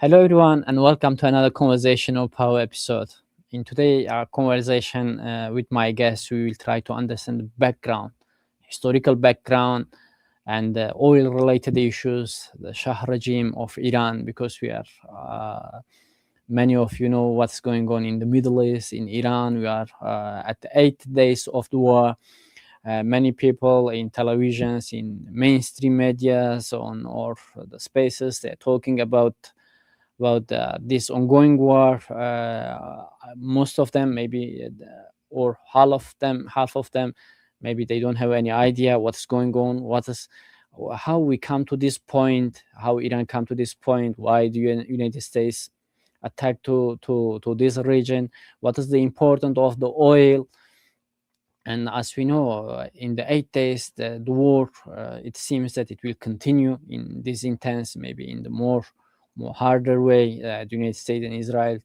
Hello, everyone, and welcome to another Conversation of Power episode. In today, our conversation with my guests, we will try to understand the background, historical background, and oil-related issues, the Shah regime of Iran, because we are many of you know what's going on in the Middle East, in Iran. We are at the 8 days of the war. Many people in televisions, in mainstream media, so on, or the spaces, they're talking about this ongoing war. Most of them, maybe, or half of them, maybe they don't have any idea what's going on, how we come to this point, how Iran come to this point, why the United States attack to this region, what is the importance of the oil. And as we know, in the 8 days, the war, it seems that it will continue in this intense, maybe in the more harder way. The United States and Israel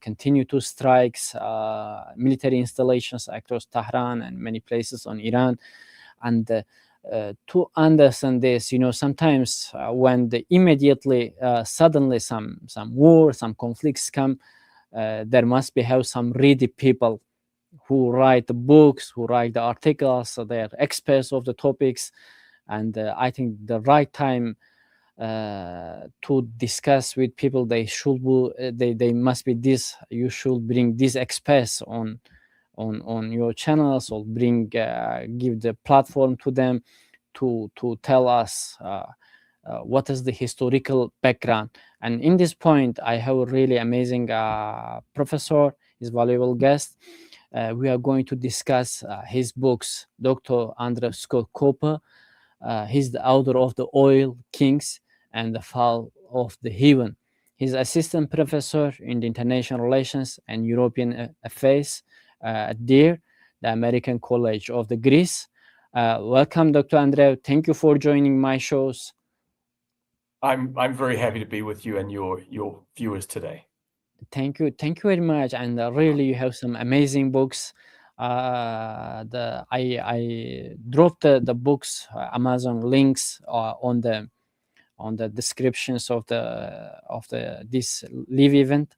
continue to strikes military installations across Tehran and many places on Iran. And to understand this, sometimes when the immediately, suddenly some war, some conflicts come, there must be have some ready people who write the books, who write the articles, so they are experts of the topics. And I think the right time to discuss with people, they must be this. You should bring these experts on your channels, or give the platform to them to tell us what is the historical background. And in this point, I have a really amazing professor, his valuable guest. We are going to discuss his books, Dr. Andrew Scott Cooper. He's the author of The Oil Kings and The Fall of the Heaven. He's assistant professor in the international relations and European affairs at DEAR, the American College of the Greece. Welcome, Dr. Andrew. Thank you for joining my shows. I'm very happy to be with you and your viewers today. Thank you very much. And really, you have some amazing books. I dropped the books, Amazon links on the descriptions of this live event.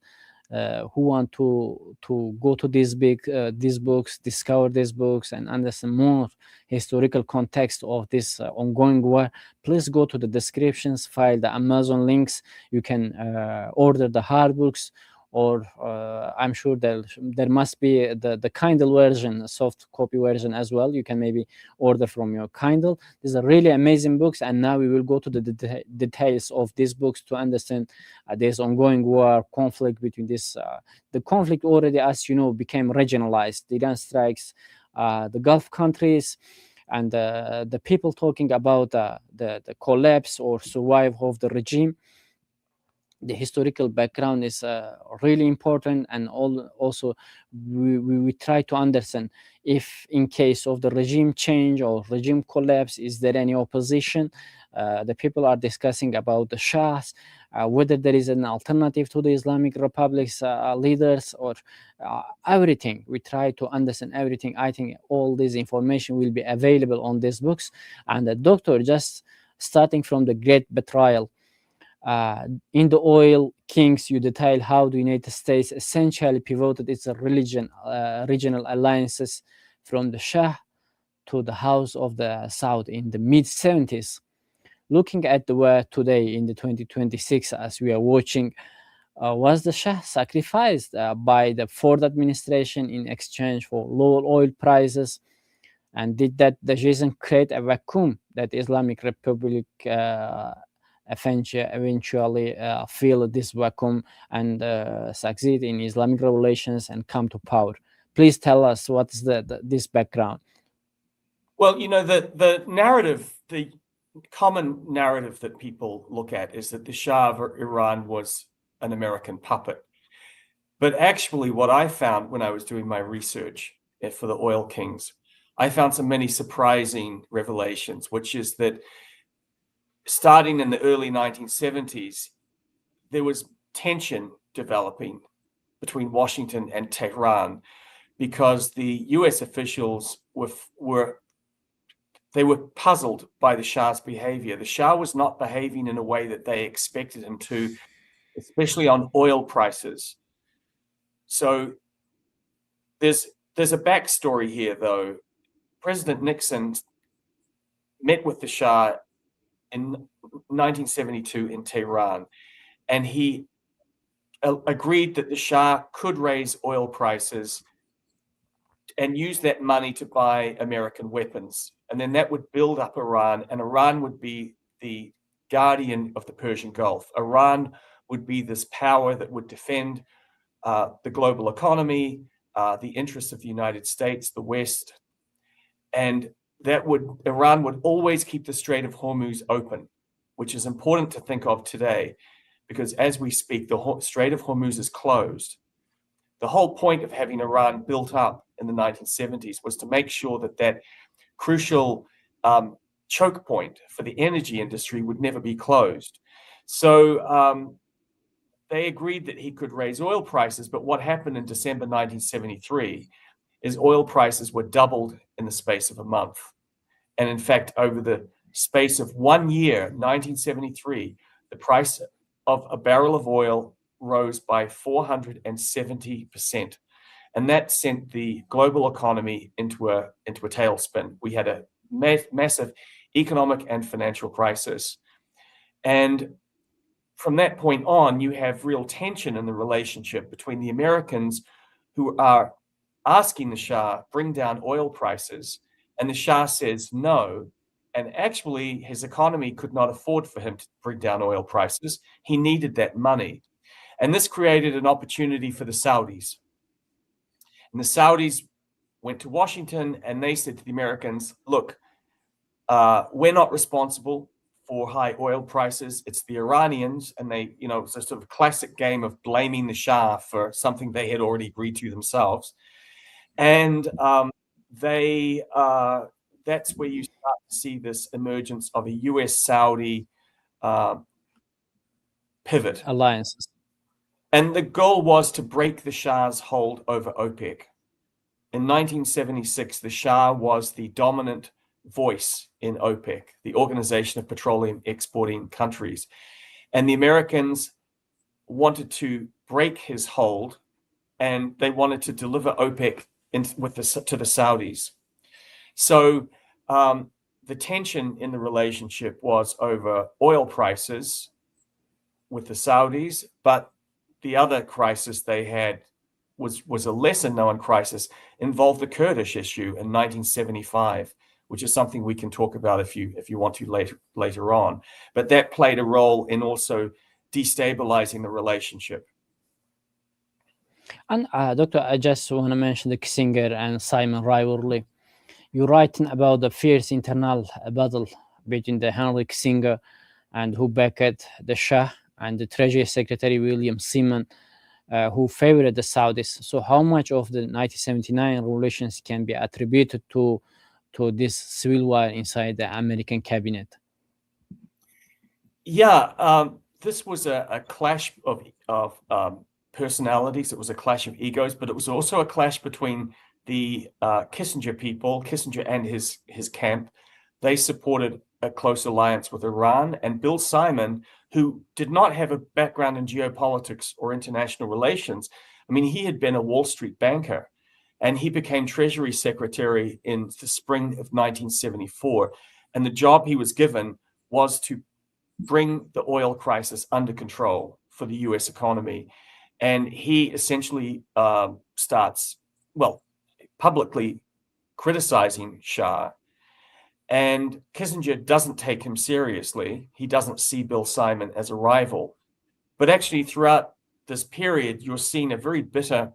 Who want to go to these books, discover these books, and understand more historical context of this ongoing war, please go to the descriptions, file the Amazon links. You can order the hard books, or I'm sure there must be the Kindle version, soft copy version as well. You can maybe order from your Kindle. These are really amazing books, and now we will go to the details of these books to understand this ongoing war, conflict between this. The conflict already, as you know, became regionalized. Iran strikes the Gulf countries, and the people talking about the collapse or survival of the regime. The historical background is really important, and also we try to understand if in case of the regime change or regime collapse, is there any opposition. The people are discussing about the Shahs, whether there is an alternative to the Islamic Republic's leaders, or everything. We try to understand everything. I think all this information will be available on these books. And the doctor, just starting from the Great Betrayal, in The Oil Kings, you detail how the United States essentially pivoted its regional alliances from the Shah to the House of the South in the mid-70s. Looking at the war today in the 2026, as we are watching, was the Shah sacrificed by the Ford administration in exchange for lower oil prices? And did that decision create a vacuum that Islamic Republic eventually fill this vacuum and succeed in Islamic relations and come to power? Please tell us what's this background. Well, the narrative, the common narrative that people look at is that the Shah of Iran was an American puppet. But actually, what I found when I was doing my research for the Oil Kings, I found some many surprising revelations, which is that starting in the early 1970s, there was tension developing between Washington and Tehran because the US officials were puzzled by the Shah's behavior. The Shah was not behaving in a way that they expected him to. especially on oil prices. So there's a backstory here, though. President Nixon met with the Shah in 1972 in Tehran, and he agreed that the Shah could raise oil prices and use that money to buy American weapons. And then that would build up Iran, and Iran would be the guardian of the Persian Gulf. Iran would be this power that would defend the global economy, the interests of the United States, the West, and Iran would always keep the Strait of Hormuz open, which is important to think of today, because as we speak, the Strait of Hormuz is closed. The whole point of having Iran built up in the 1970s was to make sure that that crucial choke point for the energy industry would never be closed. So they agreed that he could raise oil prices, but what happened in December 1973 is oil prices were doubled in the space of a month. And in fact, over the space of 1 year, 1973, the price of a barrel of oil rose by 470%. And that sent the global economy into a tailspin. We had a massive economic and financial crisis. And from that point on, you have real tension in the relationship between the Americans, who are asking the Shah, bring down oil prices, and the Shah says no. And actually, his economy could not afford for him to bring down oil prices. He needed that money. And this created an opportunity for the Saudis. And the Saudis went to Washington and they said to the Americans, look, we're not responsible for high oil prices. It's the Iranians. And they, it's a sort of classic game of blaming the Shah for something they had already agreed to themselves. And that's where you start to see this emergence of a US-Saudi pivot. Alliances. And the goal was to break the Shah's hold over OPEC. In 1976, the Shah was the dominant voice in OPEC, the Organization of Petroleum Exporting Countries. And the Americans wanted to break his hold, and they wanted to deliver OPEC to the Saudis. So the tension in the relationship was over oil prices with the Saudis, but the other crisis they had was a lesser known crisis, involved the Kurdish issue in 1975, which is something we can talk about if you want to later on. But that played a role in also destabilizing the relationship. And Doctor, I just want to mention the Kissinger and Simon rivalry. You're writing about the fierce internal battle between the Henry Kissinger and who backed the Shah, and the Treasury Secretary William Simon, who favored the Saudis. So how much of the 1979 relations can be attributed to this civil war inside the American cabinet? Yeah, this was a clash of personalities. It was a clash of egos, but it was also a clash between the Kissinger and his camp. They supported a close alliance with Iran, and Bill Simon, who did not have a background in geopolitics or international relations. I mean, he had been a Wall Street banker, and he became Treasury Secretary in the spring of 1974. And the job he was given was to bring the oil crisis under control for the US economy. And he essentially starts, publicly criticizing Shah. And Kissinger doesn't take him seriously. He doesn't see Bill Simon as a rival. But actually, throughout this period, you're seeing a very bitter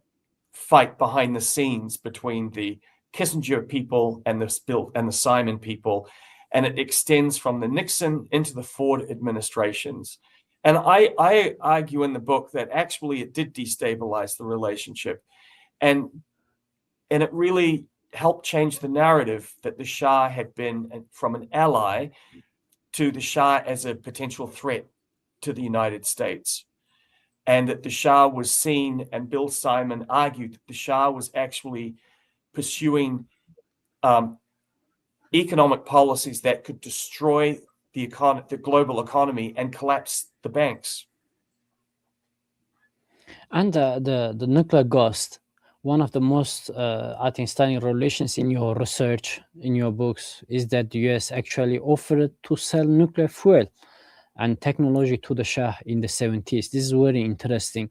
fight behind the scenes between the Kissinger people and the Simon people. And it extends from the Nixon into the Ford administrations. And I argue in the book that actually it did destabilize the relationship. And it really helped change the narrative that the Shah had been from an ally to the Shah as a potential threat to the United States. And that the Shah was seen, and Bill Simon argued that the Shah was actually pursuing economic policies that could destroy the global economy and collapse the banks. And the nuclear ghost, one of the most, I think, stunning revelations in your research, in your books, is that the US actually offered to sell nuclear fuel and technology to the Shah in the 70s. This is very interesting.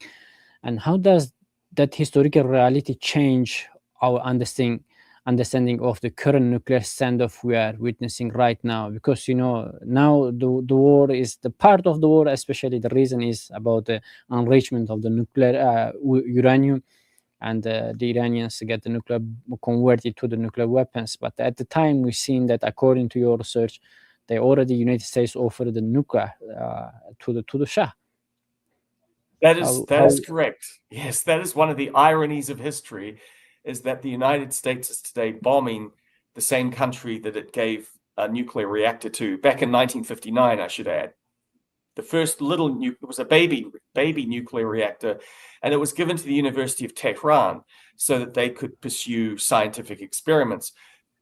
And how does that historical reality change our understanding of the current nuclear standoff we are witnessing right now? Because now the war is the part of the war, especially the reason is about the enrichment of the nuclear uranium, and the Iranians get the nuclear converted to the nuclear weapons. But at the time, we've seen that according to your research, they already United States offered the nuclear to the Shah. That is correct. Yes, that is one of the ironies of history, is that the United States is today bombing the same country that it gave a nuclear reactor to back in 1959, I should add. The first it was a baby nuclear reactor, and it was given to the University of Tehran so that they could pursue scientific experiments.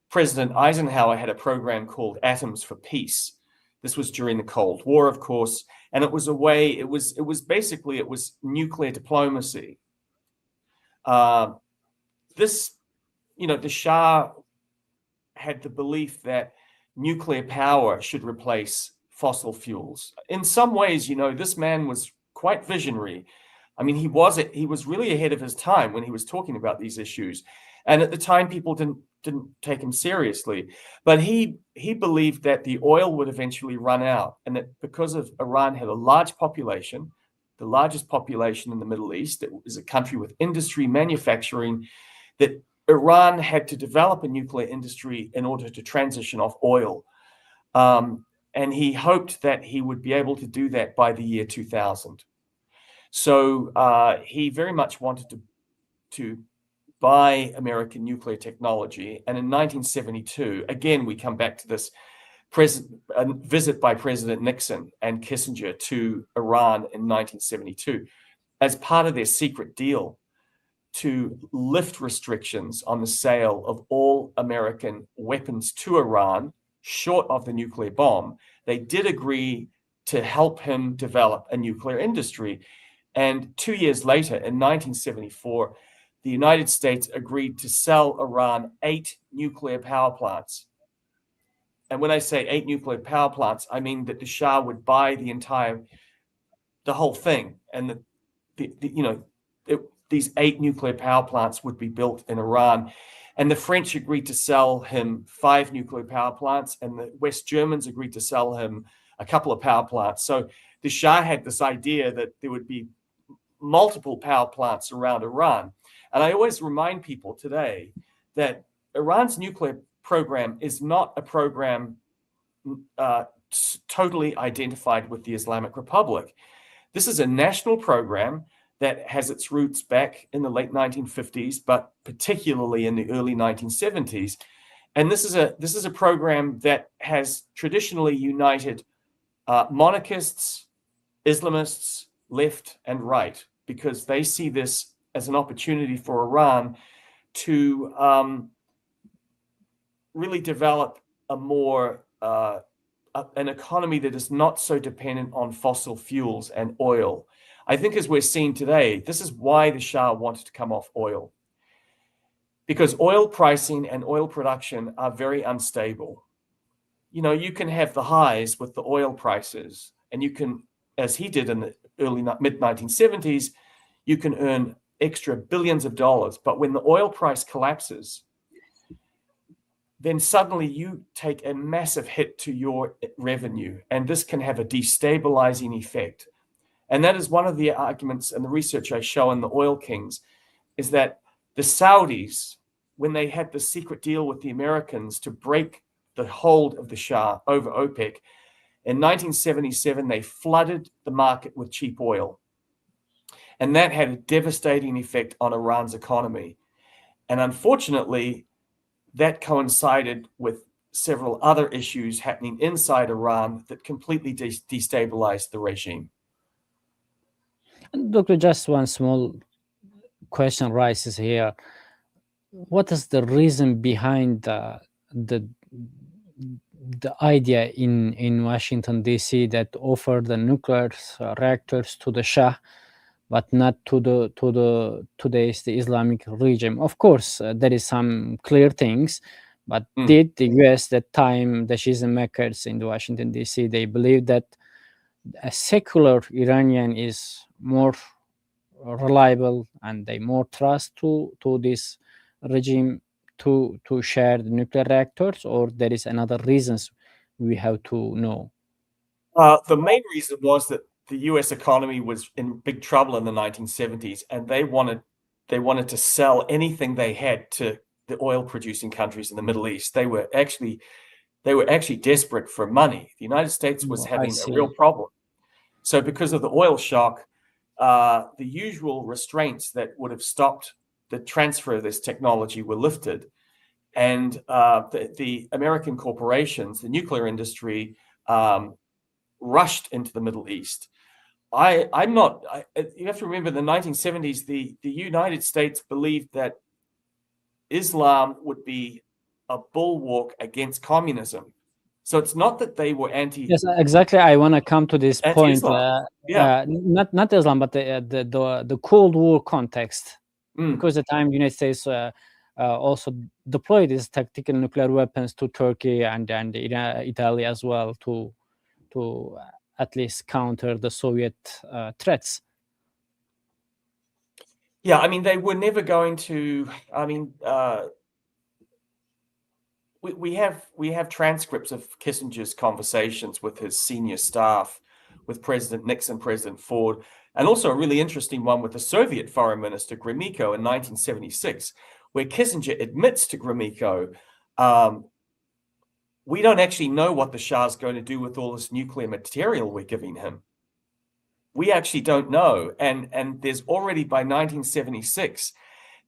President Eisenhower had a program called Atoms for Peace. This was during the Cold War, of course, and it was nuclear diplomacy. The Shah had the belief that nuclear power should replace fossil fuels. In some ways, this man was quite visionary. I mean, he was really ahead of his time when he was talking about these issues. And at the time, people didn't take him seriously. But he believed that the oil would eventually run out, and that because of Iran had a large population, the largest population in the Middle East, it was a country with industry, manufacturing, that Iran had to develop a nuclear industry in order to transition off oil. And he hoped that he would be able to do that by the year 2000. So he very much wanted to buy American nuclear technology. And in 1972, again, we come back to this visit by President Nixon and Kissinger to Iran in 1972 as part of their secret deal to lift restrictions on the sale of all American weapons to Iran, short of the nuclear bomb. They did agree to help him develop a nuclear industry. And 2 years later, in 1974, the United States agreed to sell Iran 8 nuclear power plants. And when I say 8 nuclear power plants, I mean that the Shah would buy the whole thing, and these 8 nuclear power plants would be built in Iran. And the French agreed to sell him 5 nuclear power plants, and the West Germans agreed to sell him a couple of power plants. So the Shah had this idea that there would be multiple power plants around Iran. And I always remind people today that Iran's nuclear program is not a program totally identified with the Islamic Republic. This is a national program that has its roots back in the late 1950s, but particularly in the early 1970s. And this is a program that has traditionally united monarchists, Islamists, left and right, because they see this as an opportunity for Iran to really develop an economy that is not so dependent on fossil fuels and oil. I think, as we're seeing today, this is why the Shah wanted to come off oil, because oil pricing and oil production are very unstable. You can have the highs with the oil prices, and you can, as he did in the mid-1970s, you can earn extra billions of dollars. But when the oil price collapses, then suddenly you take a massive hit to your revenue, and this can have a destabilizing effect. And that is one of the arguments and the research I show in the Oil Kings, is that the Saudis, when they had the secret deal with the Americans to break the hold of the Shah over OPEC, in 1977, they flooded the market with cheap oil. And that had a devastating effect on Iran's economy. And unfortunately, that coincided with several other issues happening inside Iran that completely destabilized the regime. Doctor, just one small question rises here. What is the reason behind the idea in Washington, D.C. that offered the nuclear reactors to the Shah, but not to today's the Islamic regime. Of course, there is some clear things, but did the US that time, the schism makers in the Washington D.C., they believe that a secular Iranian is more reliable and they more trust to this regime to share the nuclear reactors, or there is another reasons we have to know? The main reason was that the US economy was in big trouble in the 1970s, and they wanted to sell anything they had to the oil producing countries in the Middle East. They were actually desperate for money. The United States was having a real problem. So because of the oil shock, the usual restraints that would have stopped the transfer of this technology were lifted. And the American corporations, the nuclear industry, rushed into the Middle East. You have to remember, in the 1970s, the United States believed that Islam would be a bulwark against communism. So it's not that they were Yes, exactly. I want to come to this point. Not Islam, but the Cold War context, because at the time the United States also deployed these tactical nuclear weapons to Turkey and Italy as well to at least counter the Soviet threats. Yeah, I mean, they were never going to. I mean, we have transcripts of Kissinger's conversations with his senior staff, with President Nixon, President Ford, and also a really interesting one with the Soviet Foreign Minister Gromyko in 1976, where Kissinger admits to Gromyko, we don't actually know what the Shah's going to do with all this nuclear material we're giving him. We actually don't know. And there's already, by 1976,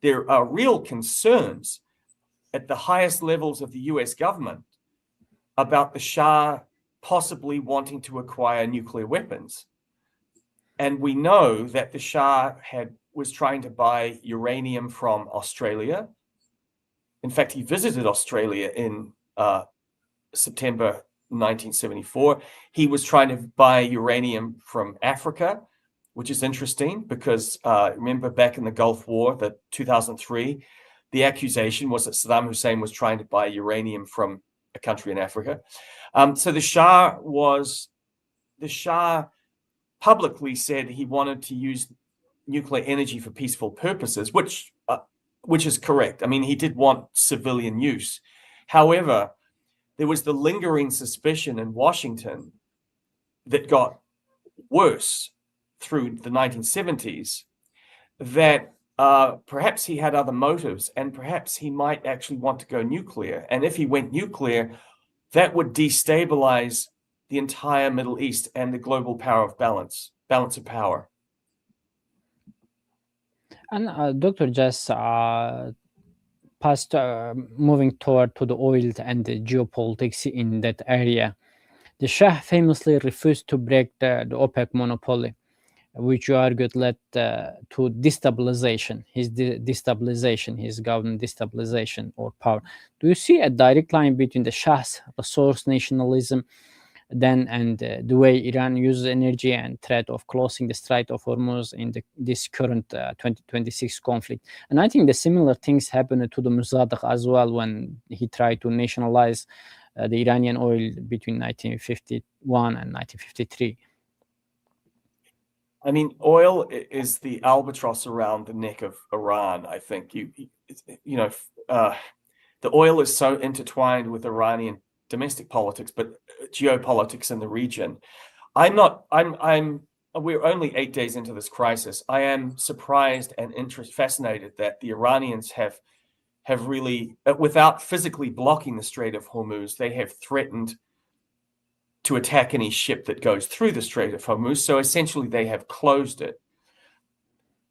there are real concerns at the highest levels of the US government about the Shah possibly wanting to acquire nuclear weapons. And we know that the Shah was trying to buy uranium from Australia. In fact, he visited Australia in September 1974. He was trying to buy uranium from Africa, which is interesting because remember back in the Gulf War, the 2003, the accusation was that Saddam Hussein was trying to buy uranium from a country in Africa. So the Shah publicly said he wanted to use nuclear energy for peaceful purposes, which is correct. I mean, he did want civilian use. However, there was the lingering suspicion in Washington that got worse through the 1970s that perhaps he had other motives and perhaps he might actually want to go nuclear. And if he went nuclear, that would destabilize the entire Middle East and the global balance of power. And Dr. Jess, moving toward to the oil and the geopolitics in that area, the Shah famously refused to break the OPEC monopoly, which you argued led to destabilization, his government destabilization or power. Do you see a direct line between the Shah's resource nationalism then and the way Iran uses energy and threat of closing the Strait of Hormuz in this current 2026 conflict? And I think the similar things happened to the Mossadegh as well when he tried to nationalize the Iranian oil between 1951 and 1953. I mean, oil is the albatross around the neck of Iran. I think the oil is so intertwined with Iranian domestic politics, but geopolitics in the region. We're only 8 days into this crisis. I am surprised and fascinated that the Iranians have really, without physically blocking the Strait of Hormuz, they have threatened to attack any ship that goes through the Strait of Hormuz. So essentially they have closed it.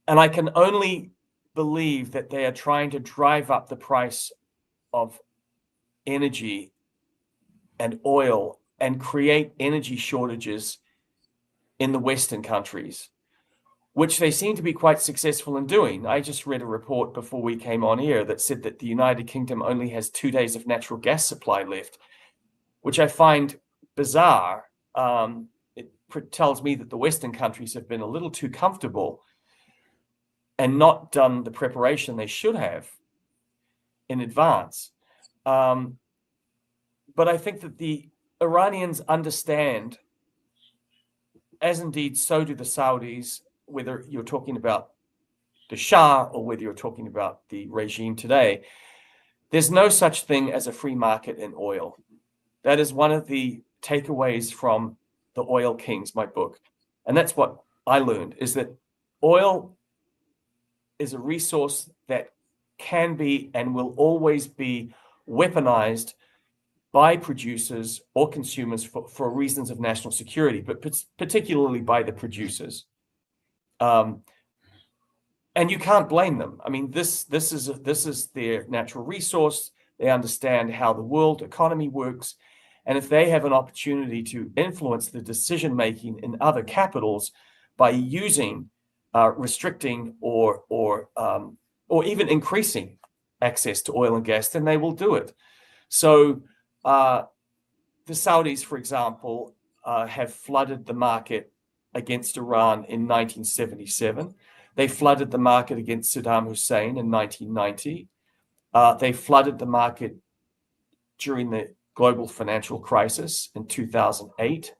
And I can only believe that they are trying to drive up the price of energy and oil and create energy shortages in the Western countries, which they seem to be quite successful in doing. I just read a report before we came on air that said that the United Kingdom only has 2 days of natural gas supply left, which I find bizarre. It tells me that the Western countries have been a little too comfortable and not done the preparation they should have in advance. But I think that the Iranians understand, as indeed so do the Saudis, whether you're talking about the Shah or whether you're talking about the regime today, there's no such thing as a free market in oil. That is one of the takeaways from The Oil Kings, my book. And that's what I learned, is that oil is a resource that can be and will always be weaponized by producers or consumers for reasons of national security, but particularly by the producers. And you can't blame them. I mean, this is their natural resource. They understand how the world economy works. And if they have an opportunity to influence the decision-making in other capitals by using, restricting, or even increasing access to oil and gas, then they will do it. So the Saudis, for example, have flooded the market against Iran in 1977. They flooded the market against Saddam Hussein in 1990. They flooded the market during the global financial crisis in 2008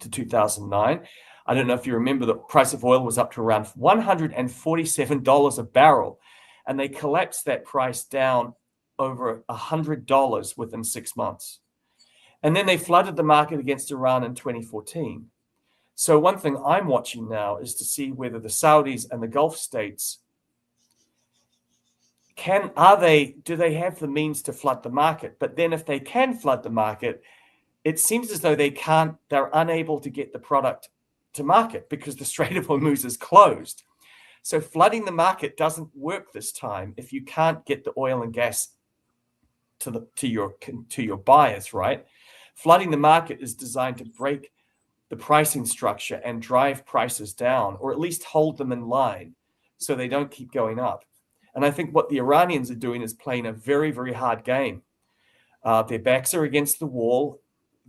to 2009. I don't know if you remember, the price of oil was up to around $147 a barrel, and they collapsed that price down over $100 within 6 months. And then they flooded the market against Iran in 2014. So one thing I'm watching now is to see whether the Saudis and the Gulf states do they have the means to flood the market? But then if they can flood the market, it seems as though they're unable to get the product to market because the Strait of Hormuz is closed. So flooding the market doesn't work this time if you can't get the oil and gas to your buyers, right? Flooding the market is designed to break the pricing structure and drive prices down, or at least hold them in line so they don't keep going up. And I think what the Iranians are doing is playing a very, very hard game. Their backs are against the wall.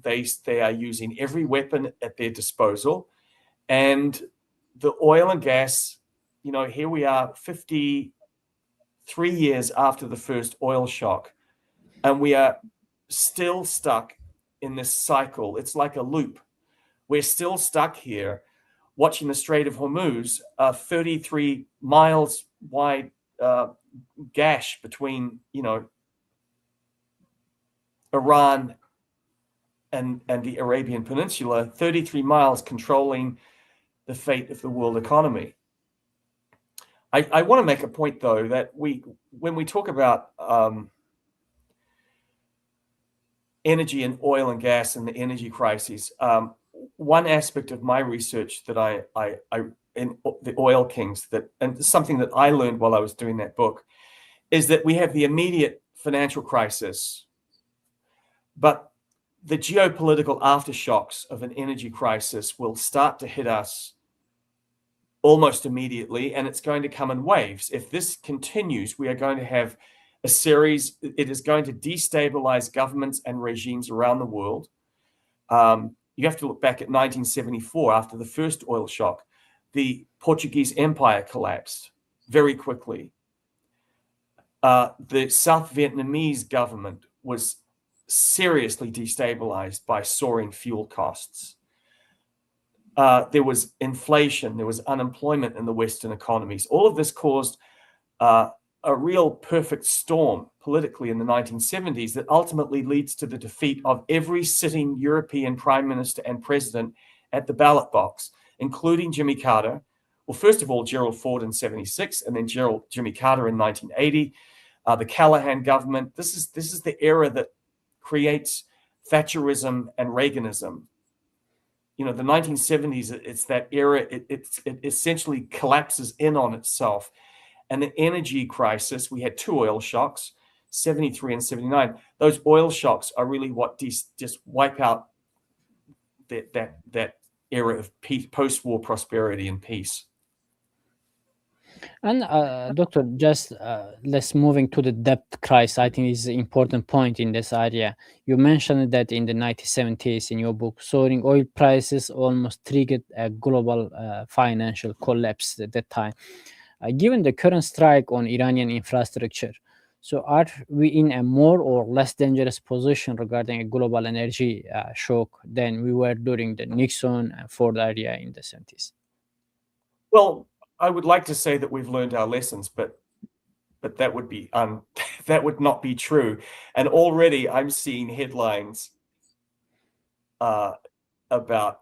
They are using every weapon at their disposal. And the oil and gas, here we are 53 years after the first oil shock, and we are still stuck in this cycle. It's like a loop. We're still stuck here watching the Strait of Hormuz, a 33 miles wide gash between, Iran and the Arabian Peninsula, 33 miles controlling the fate of the world economy. I want to make a point, though, that when we talk about energy and oil and gas and the energy crises, one aspect of my research that I in the Oil Kings, and something that I learned while I was doing that book, is that we have the immediate financial crisis, but the geopolitical aftershocks of an energy crisis will start to hit us almost immediately, and it's going to come in waves. If this continues, we are going to have a series. It is going to destabilize governments and regimes around the world. You have to look back at 1974, after the first oil shock. The Portuguese Empire collapsed very quickly. The South Vietnamese government was seriously destabilized by soaring fuel costs. There was inflation, there was unemployment in the Western economies. All of this caused a real perfect storm politically in the 1970s that ultimately leads to the defeat of every sitting European prime minister and president at the ballot box, including Jimmy Carter. Well, first of all, Gerald Ford in 76, and then Jimmy Carter in 1980. The Callahan government. This is the era that creates Thatcherism and Reaganism. The 1970s, it's that era. It essentially collapses in on itself. And the energy crisis, we had two oil shocks, 73 and 79. Those oil shocks are really what just wipe out that era of peace, post-war prosperity and peace. And Doctor, just let's moving to the debt crisis. I think is an important point in this area. You mentioned that in the 1970s in your book, soaring oil prices almost triggered a global financial collapse at that time. given the current strike on Iranian infrastructure. So, are we in a more or less dangerous position regarding a global energy shock than we were during the Nixon and Ford era in the 70s? Well, I would like to say that we've learned our lessons, but that would be that would not be true. And already I'm seeing headlines about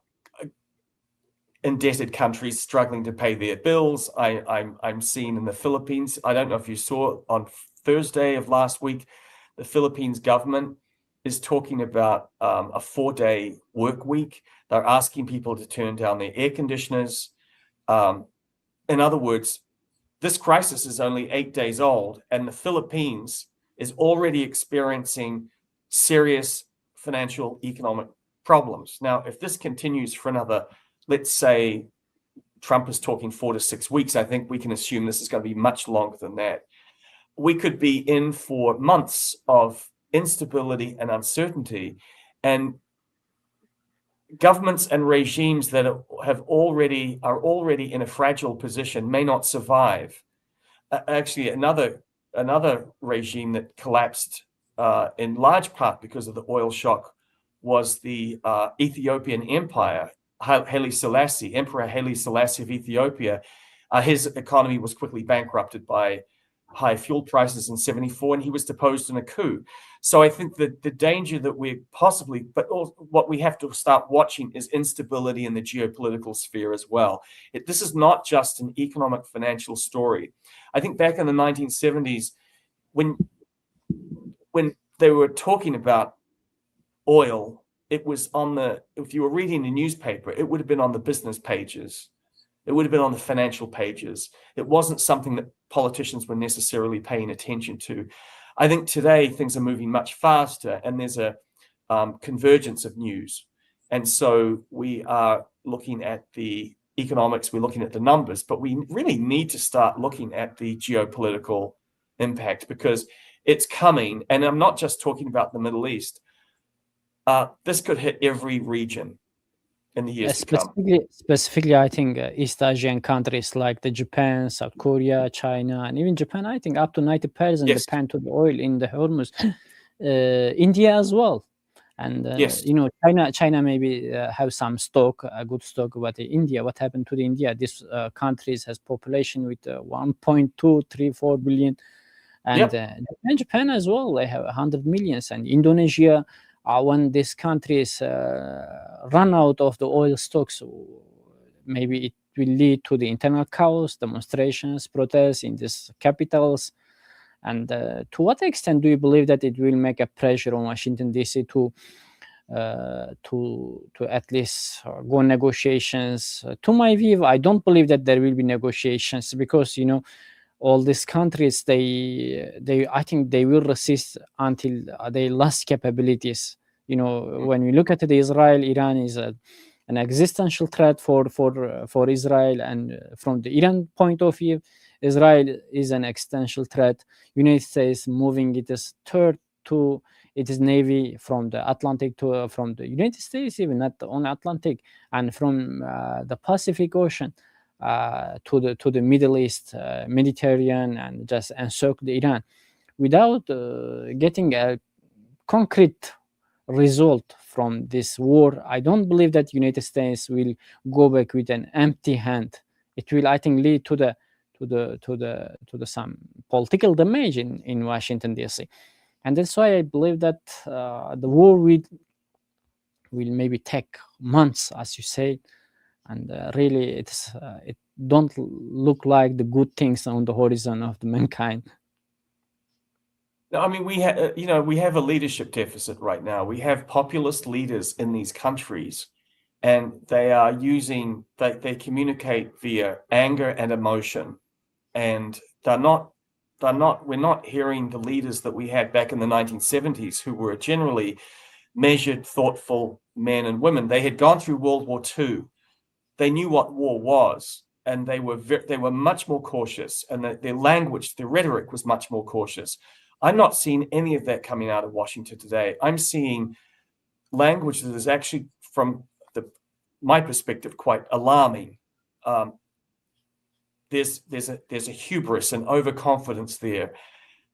indebted countries struggling to pay their bills. I'm seeing in the Philippines. I don't know if you saw on Thursday of last week, the Philippines government is talking about a 4-day work week. They're asking people to turn down their air conditioners. In other words, this crisis is only 8 days old, and the Philippines is already experiencing serious financial economic problems. Now, if this continues for another, let's say Trump is talking 4 to 6 weeks, I think we can assume this is going to be much longer than that. We could be in for months of instability and uncertainty, and governments and regimes that are already in a fragile position may not survive. Actually, another regime that collapsed in large part because of the oil shock was the Ethiopian Empire. Haile Selassie, Emperor Haile Selassie of Ethiopia, his economy was quickly bankrupted by high fuel prices in 74, and he was deposed in a coup. So I think that the danger that we're possibly, but what we have to start watching is instability in the geopolitical sphere as well. This is not just an economic financial story. I think back in the 1970s, when they were talking about oil, it was if you were reading the newspaper, it would have been on the business pages. It would have been on the financial pages. It wasn't something that politicians were necessarily paying attention to. I think today things are moving much faster, and there's a convergence of news. And so we are looking at the economics, we're looking at the numbers, but we really need to start looking at the geopolitical impact, because it's coming. And I'm not just talking about the Middle East. This could hit every region in the years to come. Specifically, I think East Asian countries like the Japan, South Korea, China, and even Japan, I think up to 90% Yes. depend on the oil in the Hormuz. India as well. And, Yes. China maybe have some stock, a good stock, but India, what happened to India? This countries has population with 1.234 billion. And Japan as well, they have 100 millions. And Indonesia, when these countries run out of the oil stocks, maybe it will lead to the internal chaos, demonstrations, protests in these capitals. And to what extent do you believe that it will make a pressure on Washington D.C. to at least go negotiations? To my view, I don't believe that there will be negotiations, because all these countries, they I think they will resist until they lost capabilities. When we look at the Israel, Iran is an existential threat for Israel, and from the Iran point of view, Israel is an existential threat. United States moving its third to its navy from the Atlantic to from the United States, even not on Atlantic, and from the Pacific Ocean to the Middle East, Mediterranean, and just encircle Iran, without getting a concrete result from this war. I don't believe that United States will go back with an empty hand. It will, I think, lead to the some political damage in Washington D.C. And that's why I believe that the war will maybe take months, as you say, and really it don't look like the good things on the horizon of the mankind. I mean, we have a leadership deficit right now. We have populist leaders in these countries, and they are they communicate via anger and emotion, and we're not hearing the leaders that we had back in the 1970s, who were generally measured, thoughtful men and women. They had gone through World War II. They knew what war was, and they were much more cautious, and their language, their rhetoric was much more cautious. I'm not seeing any of that coming out of Washington today. I'm seeing language that is actually, from my perspective, quite alarming. there's a hubris and overconfidence there.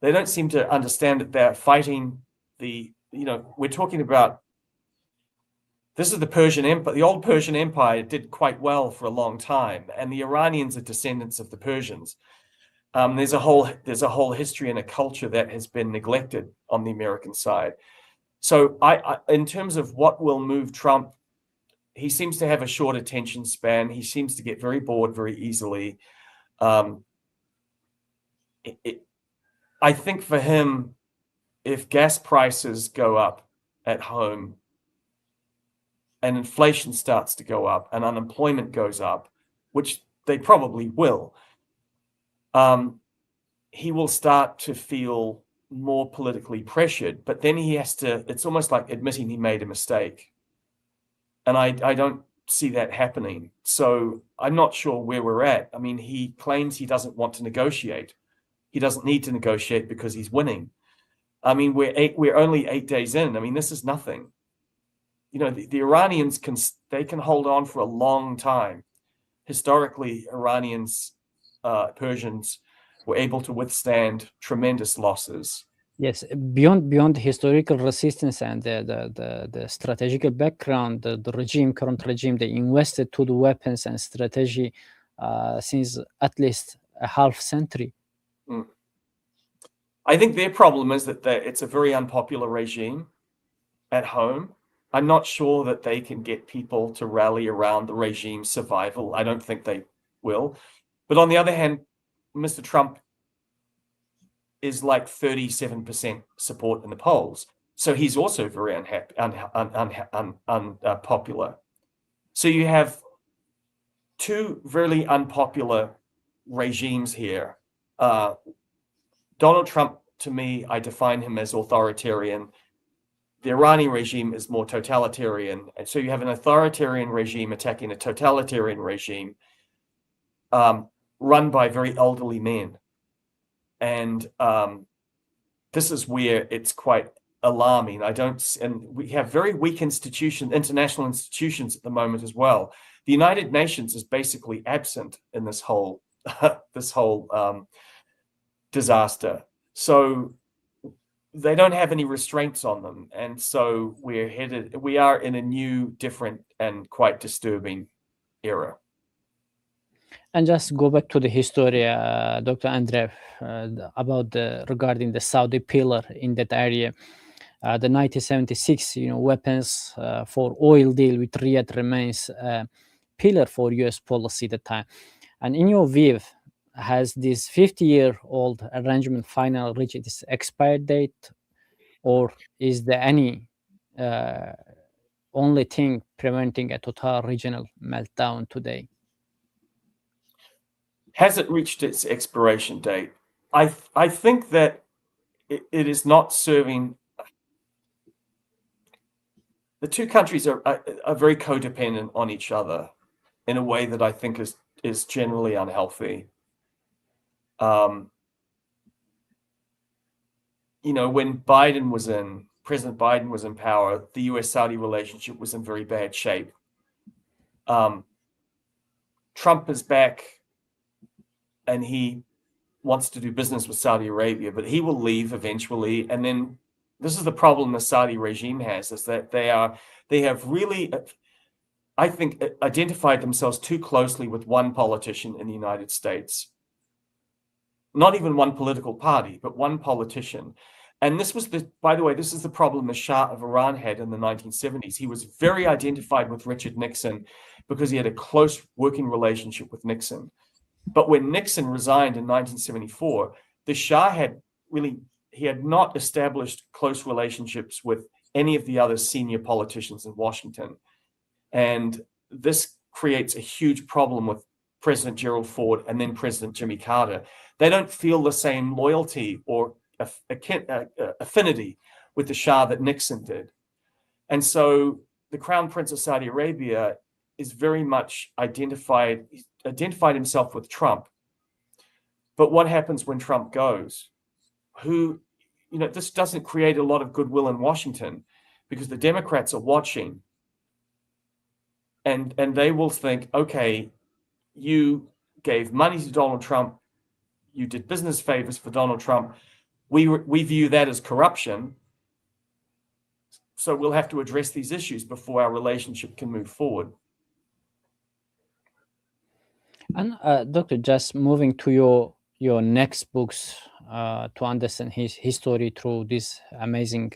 They don't seem to understand that they're fighting we're talking about, this is the Persian Empire. The old Persian Empire did quite well for a long time, and the Iranians are descendants of the Persians. There's a whole history and a culture that has been neglected on the American side. So I in terms of what will move Trump, he seems to have a short attention span. He seems to get very bored very easily. I think for him, if gas prices go up at home and inflation starts to go up and unemployment goes up, which they probably will, he will start to feel more politically pressured. But then he has to, it's almost like admitting he made a mistake. And I don't see that happening. So I'm not sure where we're at. I mean, he claims he doesn't want to negotiate. He doesn't need to negotiate because he's winning. I mean, we're only 8 days in. I mean, this is nothing. The Iranians can hold on for a long time. Historically, Iranians, Persians were able to withstand tremendous losses. Yes, beyond historical resistance and the strategical background, the current regime, they invested to the weapons and strategy since at least a half century. I think their problem is that it's a very unpopular regime at home. I'm not sure that they can get people to rally around the regime's survival. I don't think they will. But on the other hand, Mr. Trump is like 37% support in the polls. So he's also very unpopular. So you have two really unpopular regimes here. Donald Trump, to me, I define him as authoritarian. The Iranian regime is more totalitarian. And so you have an authoritarian regime attacking a totalitarian regime run by very elderly men. And this is where it's quite alarming. And we have very weak international institutions at the moment as well. The United Nations is basically absent in this whole disaster. So they don't have any restraints on them. And so we are in a new, different, and quite disturbing era. And just go back to the history, Dr. Andreev, about regarding the Saudi pillar in that area. The 1976, weapons for oil deal with Riyadh remains a pillar for U.S. policy at the time. And in your view, has this 50-year-old arrangement finally reached its expired date, or is there any only thing preventing a total regional meltdown today? Has it reached its expiration date? I think that it is not serving. The two countries are very codependent on each other in a way that I think is generally unhealthy. When President Biden was in power, the US-Saudi relationship was in very bad shape. Trump is back and he wants to do business with Saudi Arabia, but he will leave eventually. And then this is the problem the Saudi regime has, is that they have really, I think, identified themselves too closely with one politician in the United States. Not even one political party, but one politician. And this is the problem the Shah of Iran had in the 1970s. He was very identified with Richard Nixon because he had a close working relationship with Nixon. But when Nixon resigned in 1974, the Shah had not established close relationships with any of the other senior politicians in Washington. And this creates a huge problem with President Gerald Ford and then President Jimmy Carter. They don't feel the same loyalty or affinity with the Shah that Nixon did. And so the Crown Prince of Saudi Arabia is very much identified himself with Trump. But what happens when Trump goes? This doesn't create a lot of goodwill in Washington because the Democrats are watching and they will think, okay, you gave money to Donald Trump, you did business favors for Donald Trump. We view that as corruption. So we'll have to address these issues before our relationship can move forward. And Doctor, just moving to your next books to understand his history through this amazing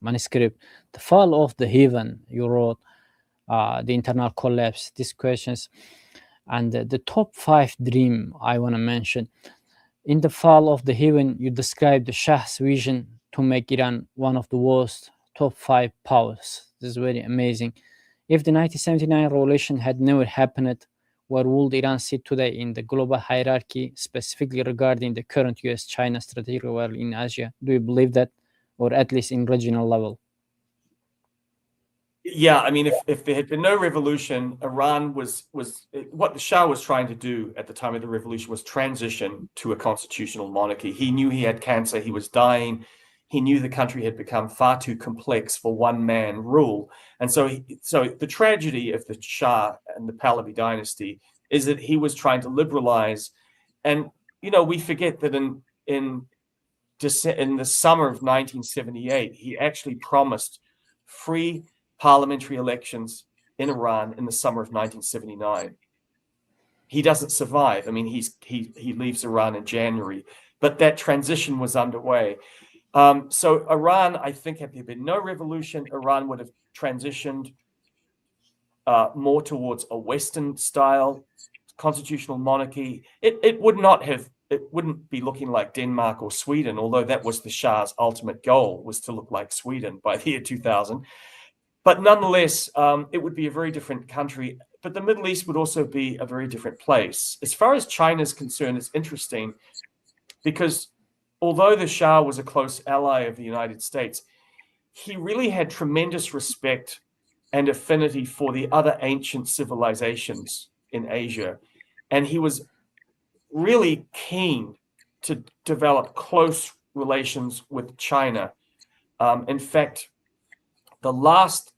manuscript, The Fall of the Heaven, you wrote, The Internal Collapse, these questions, and the top 5 dream I want to mention. In The Fall of the Heaven, you describe the Shah's vision to make Iran one of the world's top 5 powers. This is very amazing. If the 1979 revolution had never happened, where would Iran sit today in the global hierarchy, specifically regarding the current US-China strategic rivalry in Asia? Do you believe that, or at least in regional level? Yeah, I mean, if there had been no revolution, Iran was what the Shah was trying to do at the time of the revolution was transition to a constitutional monarchy. He knew he had cancer, he was dying. He knew the country had become far too complex for one-man rule. And so the tragedy of the Shah and the Pahlavi dynasty is that he was trying to liberalize. And, we forget that in the summer of 1978, he actually promised free parliamentary elections in Iran in the summer of 1979. He doesn't survive. I mean, he leaves Iran in January, but that transition was underway. So Iran, I think, had there been no revolution, Iran would have transitioned more towards a Western style constitutional monarchy. It wouldn't be looking like Denmark or Sweden, although that was the Shah's ultimate goal, was to look like Sweden by the year 2000. But nonetheless, it would be a very different country. But the Middle East would also be a very different place. As far as China is concerned, it's interesting because although the Shah was a close ally of the United States, he really had tremendous respect and affinity for the other ancient civilizations in Asia. And he was really keen to develop close relations with China. In fact, the last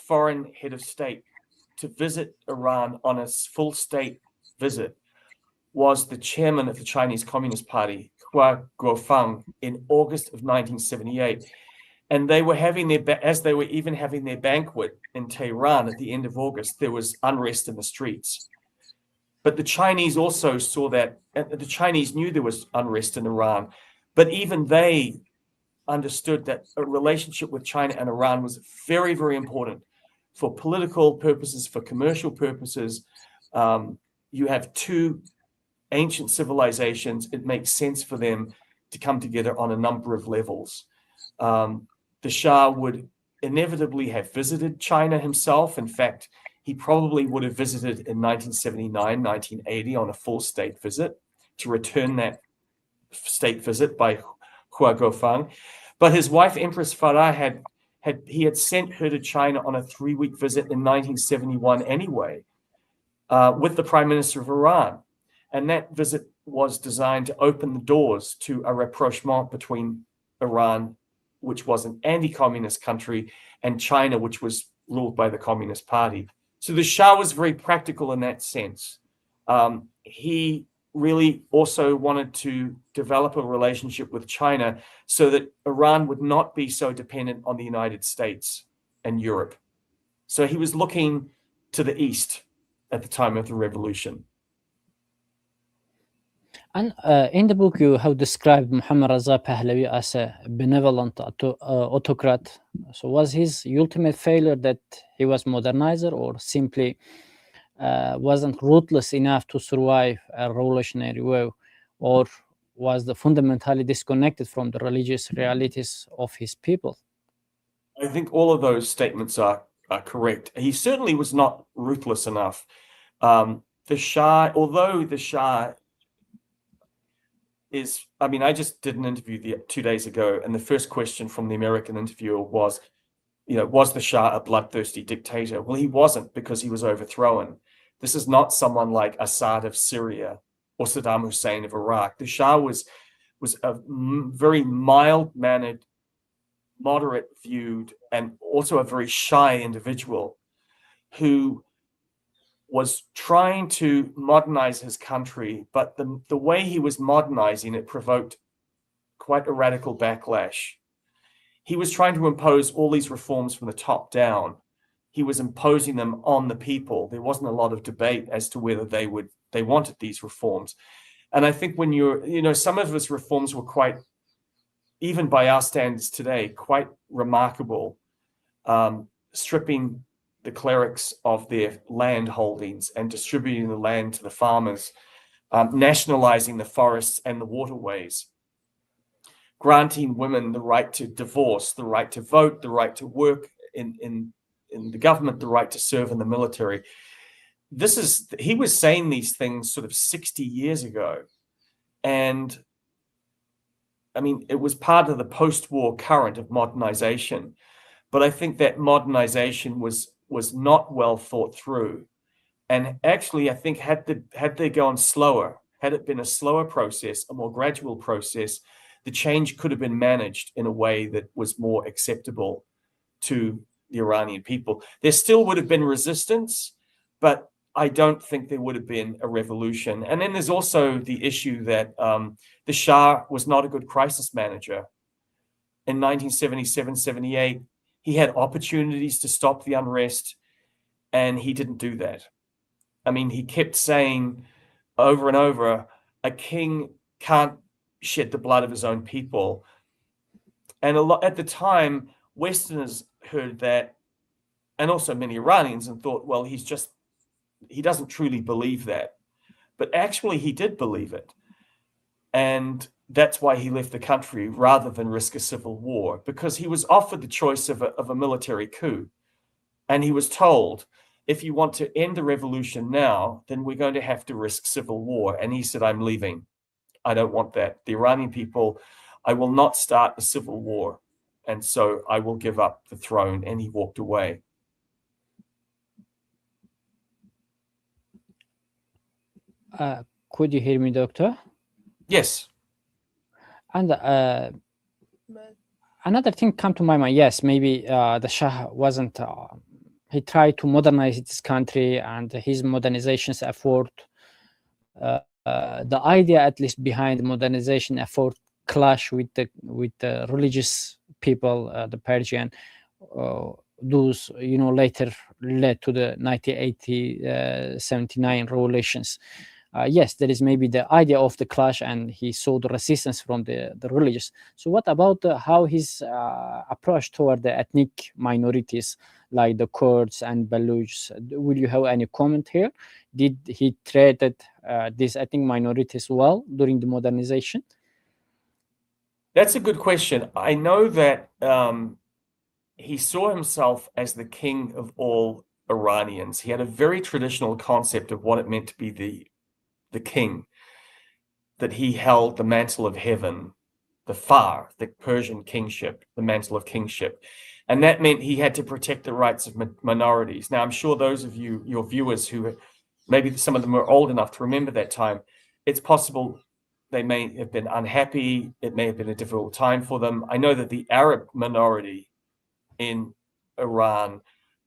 foreign head of state to visit Iran on a full state visit was the chairman of the Chinese Communist Party, Hua Guofeng, in August of 1978. And they were having as they were even having their banquet in Tehran at the end of August, there was unrest in the streets. But the Chinese also saw that, and the Chinese knew there was unrest in Iran, but even they understood that a relationship with China and Iran was very, very important for political purposes, for commercial purposes. You have two ancient civilizations. It makes sense for them to come together on a number of levels. The Shah would inevitably have visited China himself. In fact, he probably would have visited in 1979, 1980 on a full state visit to return that state visit by Hua Guofeng. But his wife, Empress Farah, had sent her to China on a 3-week visit in 1971 anyway, with the Prime Minister of Iran. And that visit was designed to open the doors to a rapprochement between Iran, which was an anti-communist country, and China, which was ruled by the Communist Party. So the Shah was very practical in that sense. He really also wanted to develop a relationship with China so that Iran would not be so dependent on the United States and Europe. So he was looking to the East at the time of the revolution. And in the book, you have described Muhammad Reza Pahlavi as a benevolent autocrat. So was his ultimate failure that he was modernizer, or simply wasn't ruthless enough to survive a revolutionary wave, or was the fundamentally disconnected from the religious realities of his people? I think all of those statements are correct. He certainly was not ruthless enough. The Shah, although the Shah is, I mean, I just did an interview 2 days ago, and the first question from the American interviewer was, was the Shah a bloodthirsty dictator? Well, he wasn't, because he was overthrown. This is not someone like Assad of Syria or Saddam Hussein of Iraq. The Shah was a very mild-mannered, moderate-viewed, and also a very shy individual who was trying to modernize his country, but the way he was modernizing it provoked quite a radical backlash. He was trying to impose all these reforms from the top down. He was imposing them on the people. There wasn't a lot of debate as to whether they wanted these reforms. And I think when some of his reforms were quite, even by our standards today, quite remarkable, stripping the clerics of their land holdings and distributing the land to the farmers, nationalizing the forests and the waterways, granting women the right to divorce, the right to vote, the right to work in the government, the right to serve in the military. He was saying these things sort of 60 years ago. And I mean, it was part of the post-war current of modernization. But I think that modernization was not well thought through. And actually, I think had they gone slower, had it been a slower process, a more gradual process, the change could have been managed in a way that was more acceptable to the Iranian people. There still would have been resistance, but I don't think there would have been a revolution. And then there's also the issue that the Shah was not a good crisis manager. In 1977-78, he had opportunities to stop the unrest, and he didn't do that. I mean, he kept saying over and over, a king can't shed the blood of his own people. And at the time, Westerners heard that, and also many Iranians, and thought, well, he doesn't truly believe that. But actually, he did believe it. And that's why he left the country rather than risk a civil war, because he was offered the choice of a military coup. And he was told, if you want to end the revolution now, then we're going to have to risk civil war. And he said, I'm leaving. I don't want that. The Iranian people, I will not start a civil war. And so I will give up the throne. And he walked away. Could you hear me, Doctor? Yes. And another thing come to my mind. Yes, maybe the Shah wasn't. He tried to modernize his country, and his modernization effort. The idea, at least behind the modernization effort, clash with the religious people, the Persian. Those later led to the 1980-79 revolutions. Yes, there is maybe the idea of the clash, and he saw the resistance from the religious. So what about how his approach toward the ethnic minorities like the Kurds and Baluchs? Will you have any comment here? Did he treated these ethnic minorities well during the modernization? That's a good question. I know that he saw himself as the king of all Iranians. He had a very traditional concept of what it meant to be the king, that he held the mantle of heaven, the Far, the Persian kingship, the mantle of kingship. And that meant he had to protect the rights of minorities. Now, I'm sure those of you, your viewers, who maybe some of them are old enough to remember that time, it's possible they may have been unhappy. It may have been a difficult time for them. I know that the Arab minority in Iran,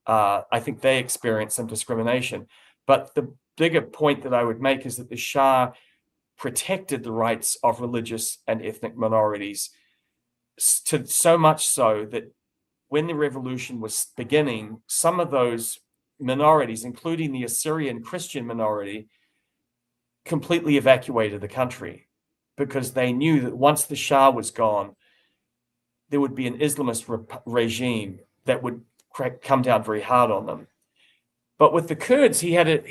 I think they experienced some discrimination. But the bigger point that I would make is that the Shah protected the rights of religious and ethnic minorities, to so much so that when the revolution was beginning, some of those minorities, including the Assyrian Christian minority, completely evacuated the country, because they knew that once the Shah was gone, there would be an Islamist regime that would come down very hard on them. But with the Kurds, it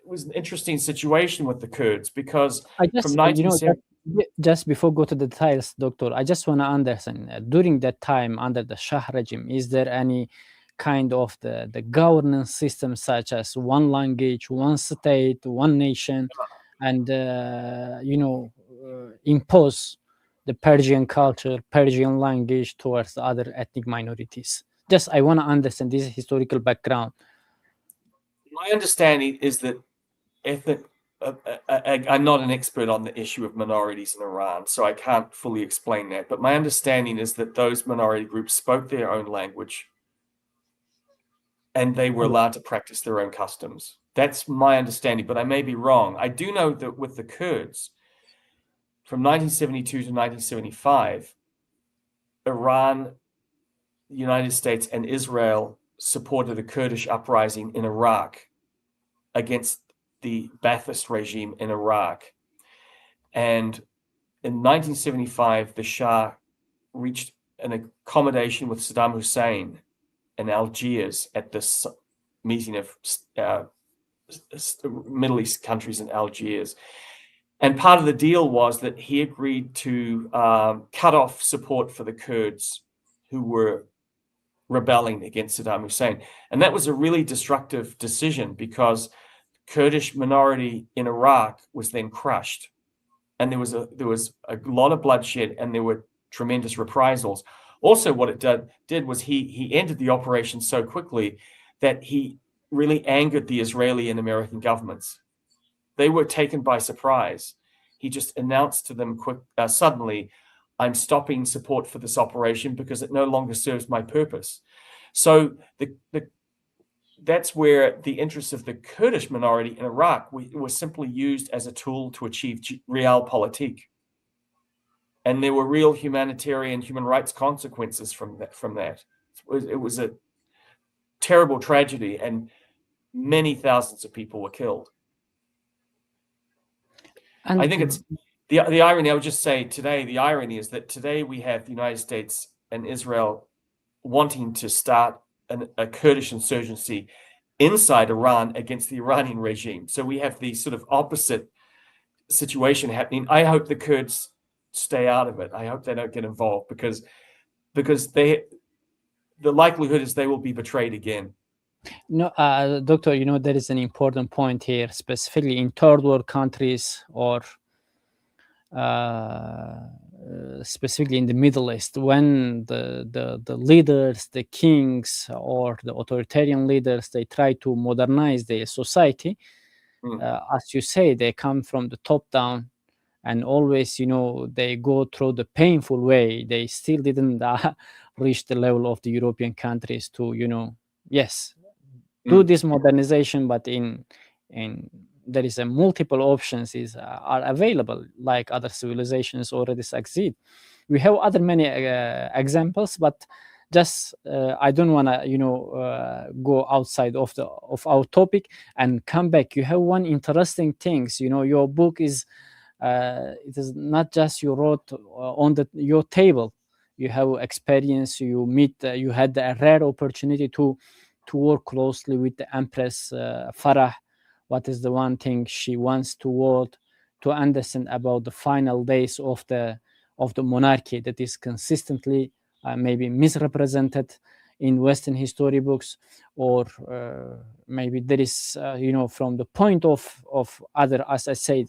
was an interesting situation with the Kurds, because from 1970. Just before go to the details, Doctor, I just want to understand, during that time under the Shah regime, is there any kind of the governance system, such as one language, one state, one nation, and impose the Persian culture, Persian language towards the other ethnic minorities? Just I want to understand this historical background. My understanding is that I'm not an expert on the issue of minorities in Iran, so I can't fully explain that. But my understanding is that those minority groups spoke their own language, and they were allowed to practice their own customs. That's my understanding, but I may be wrong. I do know that with the Kurds, from 1972 to 1975, Iran, the United States, and Israel supported a Kurdish uprising in Iraq against the Ba'athist regime in Iraq. And in 1975, the Shah reached an accommodation with Saddam Hussein in Algiers at this meeting of Middle East countries in Algiers. And part of the deal was that he agreed to cut off support for the Kurds who were rebelling against Saddam Hussein. And that was a really destructive decision because Kurdish minority in Iraq was then crushed. And there was a lot of bloodshed, and there were tremendous reprisals. Also, what it did was he ended the operation so quickly that he really angered the Israeli and American governments. They were taken by surprise. He just announced to them suddenly, I'm stopping support for this operation because it no longer serves my purpose. So that's where the interests of the Kurdish minority in Iraq were simply used as a tool to achieve realpolitik. And there were real humanitarian, human rights consequences from that. It was a terrible tragedy, and many thousands of people were killed. And I think it's the irony. I would just say today, the irony is that today we have the United States and Israel wanting to start a Kurdish insurgency inside Iran against the Iranian regime. So we have the sort of opposite situation happening. I hope the Kurds stay out of it. I hope they don't get involved because the likelihood is they will be betrayed again. No, Doctor, there is an important point here, specifically in third world countries or specifically in the Middle East, when the leaders, the kings or the authoritarian leaders, they try to modernize their society. As you say, they come from the top down, and always, they go through the painful way. They still didn't reach the level of the European countries to, yes, do this modernization, but in there is a multiple options are available, like other civilizations already succeed. We have other many examples, but just I don't want to go outside of our topic and come back. You have one interesting things. Your book is it is not just you wrote on your table. You have experience. You meet. You had a rare opportunity to work closely with the Empress Farah. What is the one thing she wants to understand about the final days of the monarchy that is consistently maybe misrepresented in Western history books, or maybe there is from the point of other, as I said,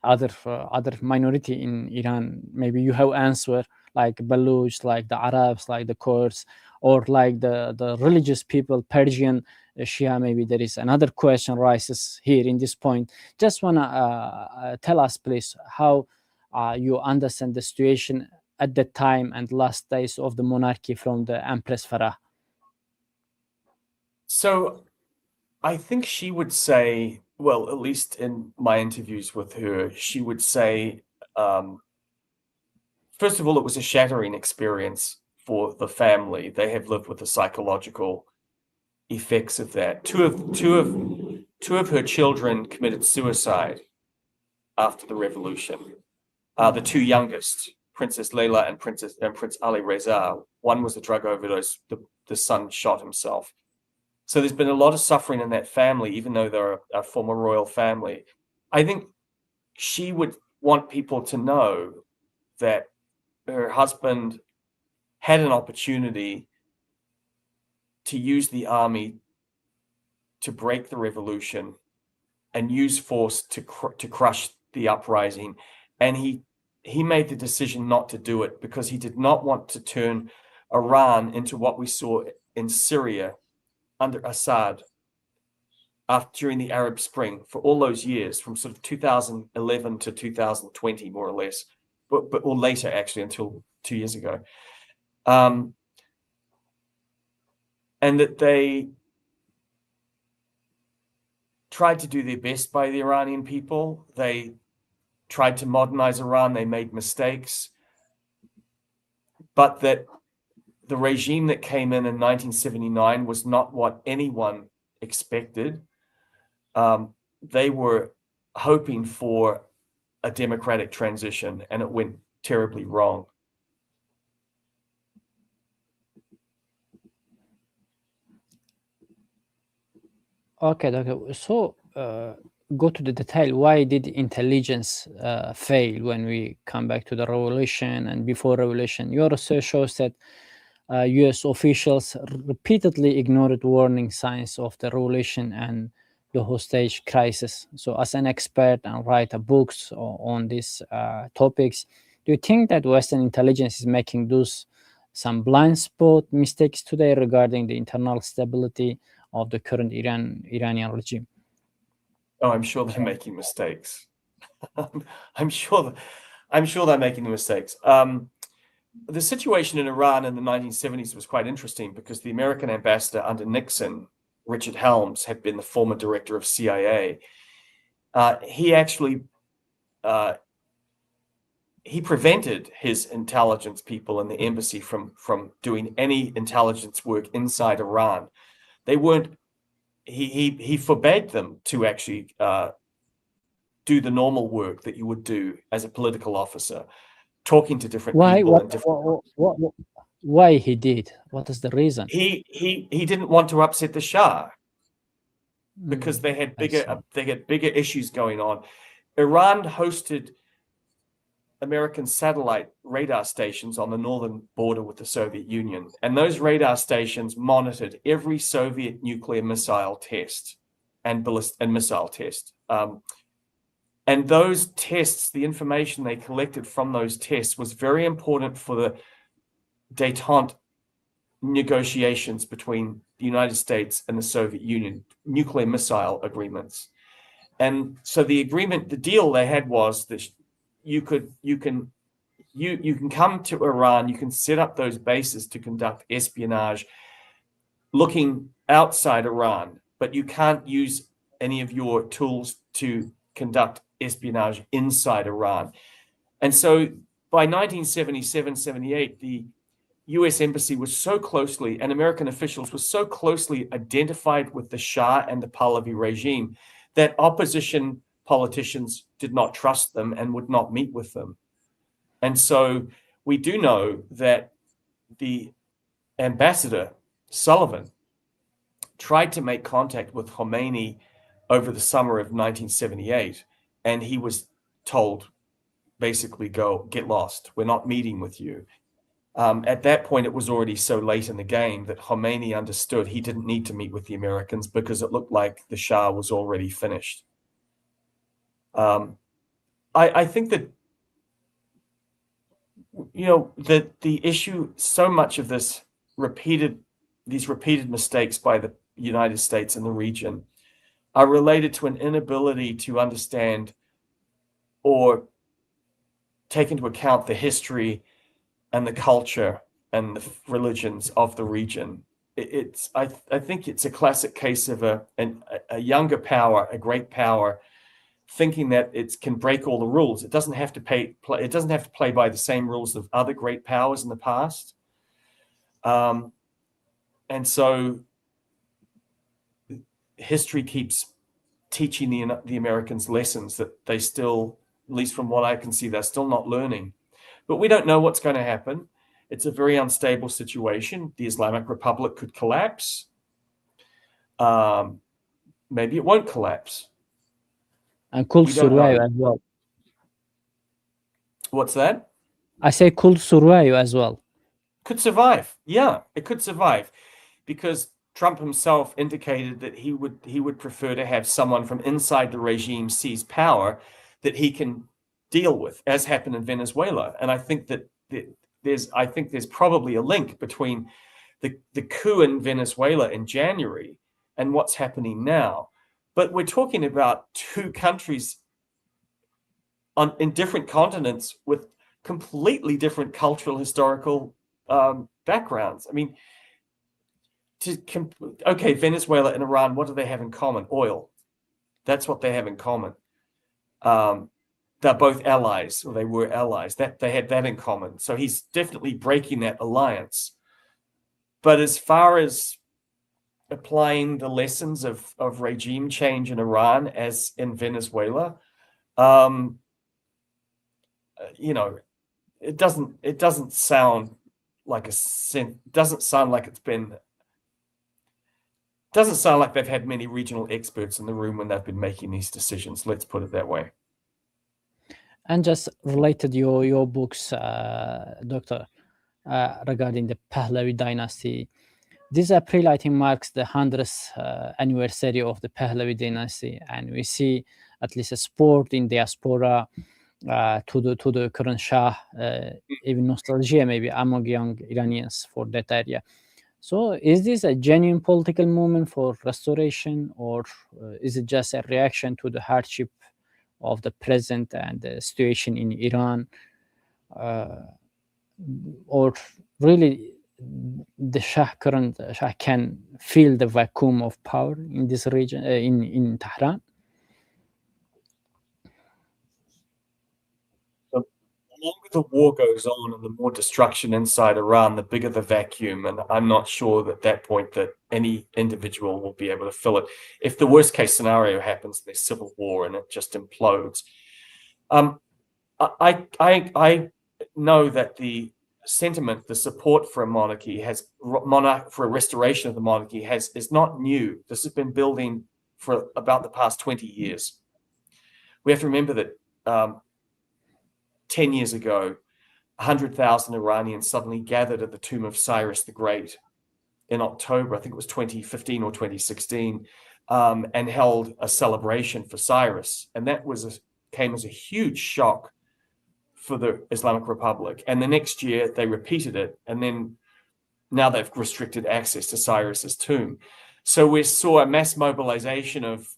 other minority in Iran. Maybe you have answer like Baluch, like the Arabs, like the Kurds, or like the religious people, Persian, Shia. Maybe there is another question rises here in this point. Just want to tell us, please, how you understand the situation at the time and last days of the monarchy from the Empress Farah. So I think she would say, well, at least in my interviews with her, she would say, first of all, it was a shattering experience for the family. They have lived with the psychological effects of that. Two of her children committed suicide after the revolution. The two youngest, Princess Leila and Prince Ali Reza. One was a drug overdose. The son shot himself. So there's been a lot of suffering in that family, even though they're a former royal family. I think she would want people to know that her husband had an opportunity to use the army to break the revolution and use force to crush the uprising. And he made the decision not to do it because he did not want to turn Iran into what we saw in Syria under Assad during the Arab Spring for all those years, from sort of 2011 to 2020, more or less, or later, actually, until 2 years ago. and that they tried to do their best by the Iranian people. They tried to modernize Iran. They made mistakes, but that the regime that came in 1979 was not what anyone expected. They were hoping for a democratic transition, and it went terribly wrong. Okay, okay. So go to the detail. Why did intelligence fail when we come back to the revolution and before revolution? Your research shows that U.S. officials repeatedly ignored warning signs of the revolution and the hostage crisis. So, as an expert and writer books on these topics, do you think that Western intelligence is making those some blind spot mistakes today regarding the internal stability of the current Iranian regime? Oh, I'm sure they're making mistakes. I'm sure they're making mistakes. The situation in Iran in the 1970s was quite interesting because the American ambassador under Nixon, Richard Helms, had been the former director of CIA. He actually he prevented his intelligence people in the embassy from doing any intelligence work inside Iran. They weren't. He forbade them to actually do the normal work that you would do as a political officer, talking to different people and different. Why he did? What is the reason? He didn't want to upset the Shah because they had bigger issues going on. Iran hosted American satellite radar stations on the northern border with the Soviet Union, and those radar stations monitored every Soviet nuclear missile test and missile test. And those tests, the information they collected from those tests was very important for the détente negotiations between the United States and the Soviet Union, nuclear missile agreements. And so the deal they had was that you can come to Iran, you can set up those bases to conduct espionage looking outside Iran, but you can't use any of your tools to conduct espionage inside Iran. And so by 1977-78, the US embassy was so closely, and American officials were so closely identified with the Shah and the Pahlavi regime that opposition politicians did not trust them and would not meet with them. And so we do know that the ambassador, Sullivan, tried to make contact with Khomeini over the summer of 1978, and he was told, basically, go get lost. We're not meeting with you. At that point, it was already so late in the game that Khomeini understood he didn't need to meet with the Americans because it looked like the Shah was already finished. I think that, that the issue, so much of these repeated mistakes by the United States and the region are related to an inability to understand or take into account the history and the culture and the religions of the region. I think it's a classic case of a younger power, a great power, thinking that it can break all the rules. It doesn't have to play by the same rules of other great powers in the past. And so history keeps teaching the Americans lessons that they still, at least from what I can see, they're still not learning. But we don't know what's going to happen. It's a very unstable situation. The Islamic Republic could collapse. Maybe it won't collapse. And could survive as well. What's that? I say could survive as well. Could survive. Yeah, it could survive, because Trump himself indicated that he would prefer to have someone from inside the regime seize power that he can deal with, as happened in Venezuela. And I think that there's probably a link between the coup in Venezuela in January and what's happening now. But we're talking about two countries in different continents with completely different cultural, historical backgrounds. I mean, okay, Venezuela and Iran, what do they have in common? Oil. That's what they have in common. They're both allies, or they were allies. That they had that in common. So he's definitely breaking that alliance. But as far as applying the lessons of regime change in Iran as in Venezuela, you know, it doesn't sound like doesn't sound like they've had many regional experts in the room when they've been making these decisions. Let's put it that way. And just related your books, Doctor, regarding the Pahlavi dynasty. This April, I think, marks the 100th anniversary of the Pahlavi dynasty, and we see at least a sport in diaspora to the current Shah, even nostalgia maybe among young Iranians for that area. So, is this a genuine political movement for restoration, or is it just a reaction to the hardship of the present and the situation in Iran? Or really, the current Shah can feel the vacuum of power in this region, in Tehran? The longer the war goes on and the more destruction inside Iran, the bigger the vacuum. And I'm not sure at that point that any individual will be able to fill it. If the worst case scenario happens, there's civil war and it just implodes. I know that the sentiment, the support for a monarchy for a restoration of the monarchy is not new. This has been building for about the past 20 years. We have to remember that 10 years ago, 100,000 Iranians suddenly gathered at the tomb of Cyrus the Great in October, I think it was 2015 or 2016, and held a celebration for Cyrus. And that came as a huge shock for the Islamic Republic. And the next year they repeated it, and then now they've restricted access to Cyrus's tomb. So we saw a mass mobilization of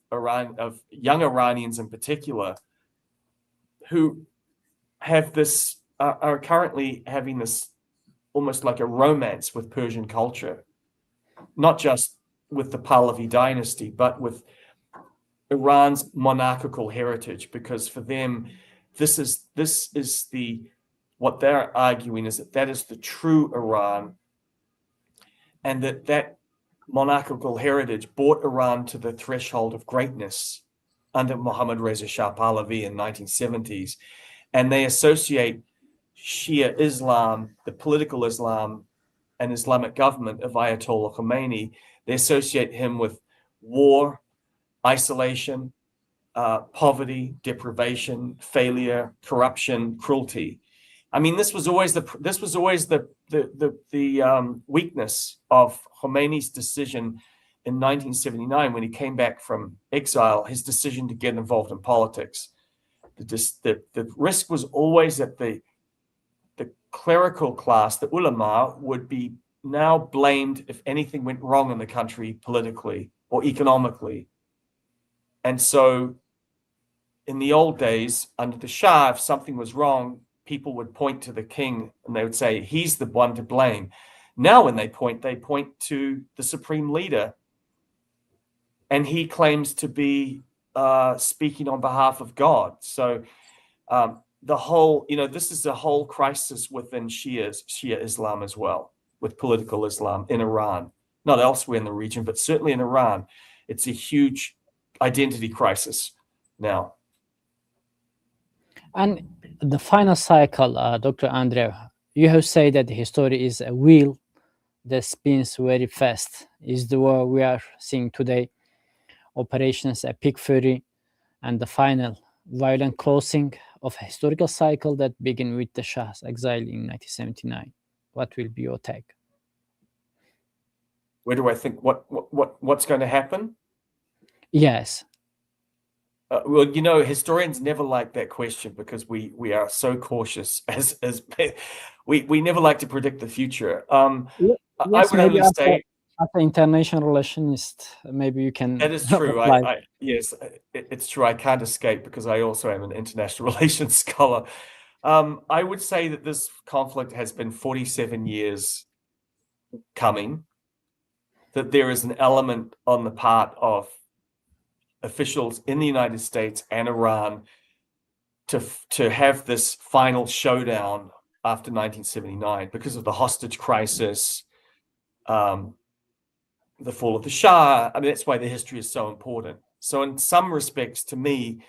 young Iranians in particular, who are currently having this almost like a romance with Persian culture, not just with the Pahlavi dynasty, but with Iran's monarchical heritage, because for them, what they're arguing is that is the true Iran, and that monarchical heritage brought Iran to the threshold of greatness under Mohammad Reza Shah Pahlavi in 1970s. And they associate Shia Islam, the political Islam, and Islamic government of Ayatollah Khomeini, they associate him with war, isolation, poverty, deprivation, failure, corruption, cruelty. I mean, this was always the weakness of Khomeini's decision in 1979 when he came back from exile. His decision to get involved in politics. The risk was always that the clerical class, the ulama, would be now blamed if anything went wrong in the country politically or economically. And so in the old days, under the Shah, if something was wrong, people would point to the king and they would say, he's the one to blame. Now when they point to the supreme leader, and he claims to be speaking on behalf of God. So this is a whole crisis within Shia Islam as well, with political Islam in Iran, not elsewhere in the region, but certainly in Iran. It's a huge identity crisis now. And the final cycle, Dr. Andrew, you have said that the history is a wheel that spins very fast. Is the war we are seeing today, operations a peak fury, and the final violent closing of a historical cycle that began with the Shah's exile in 1979. What will be your take? Where do I think what's going to happen? Yes. Well, historians never like that question because we are so cautious as we never like to predict the future. Yes, I would only say, as an international relationist, maybe you can. That is true. Yes, it's true. I can't escape because I also am an international relations scholar. I would say that this conflict has been 47 years coming. that there is an element on the part of officials in the United States and Iran to have this final showdown after 1979 because of the hostage crisis, the fall of the Shah. I mean, that's why the history is so important. So in some respects, to me,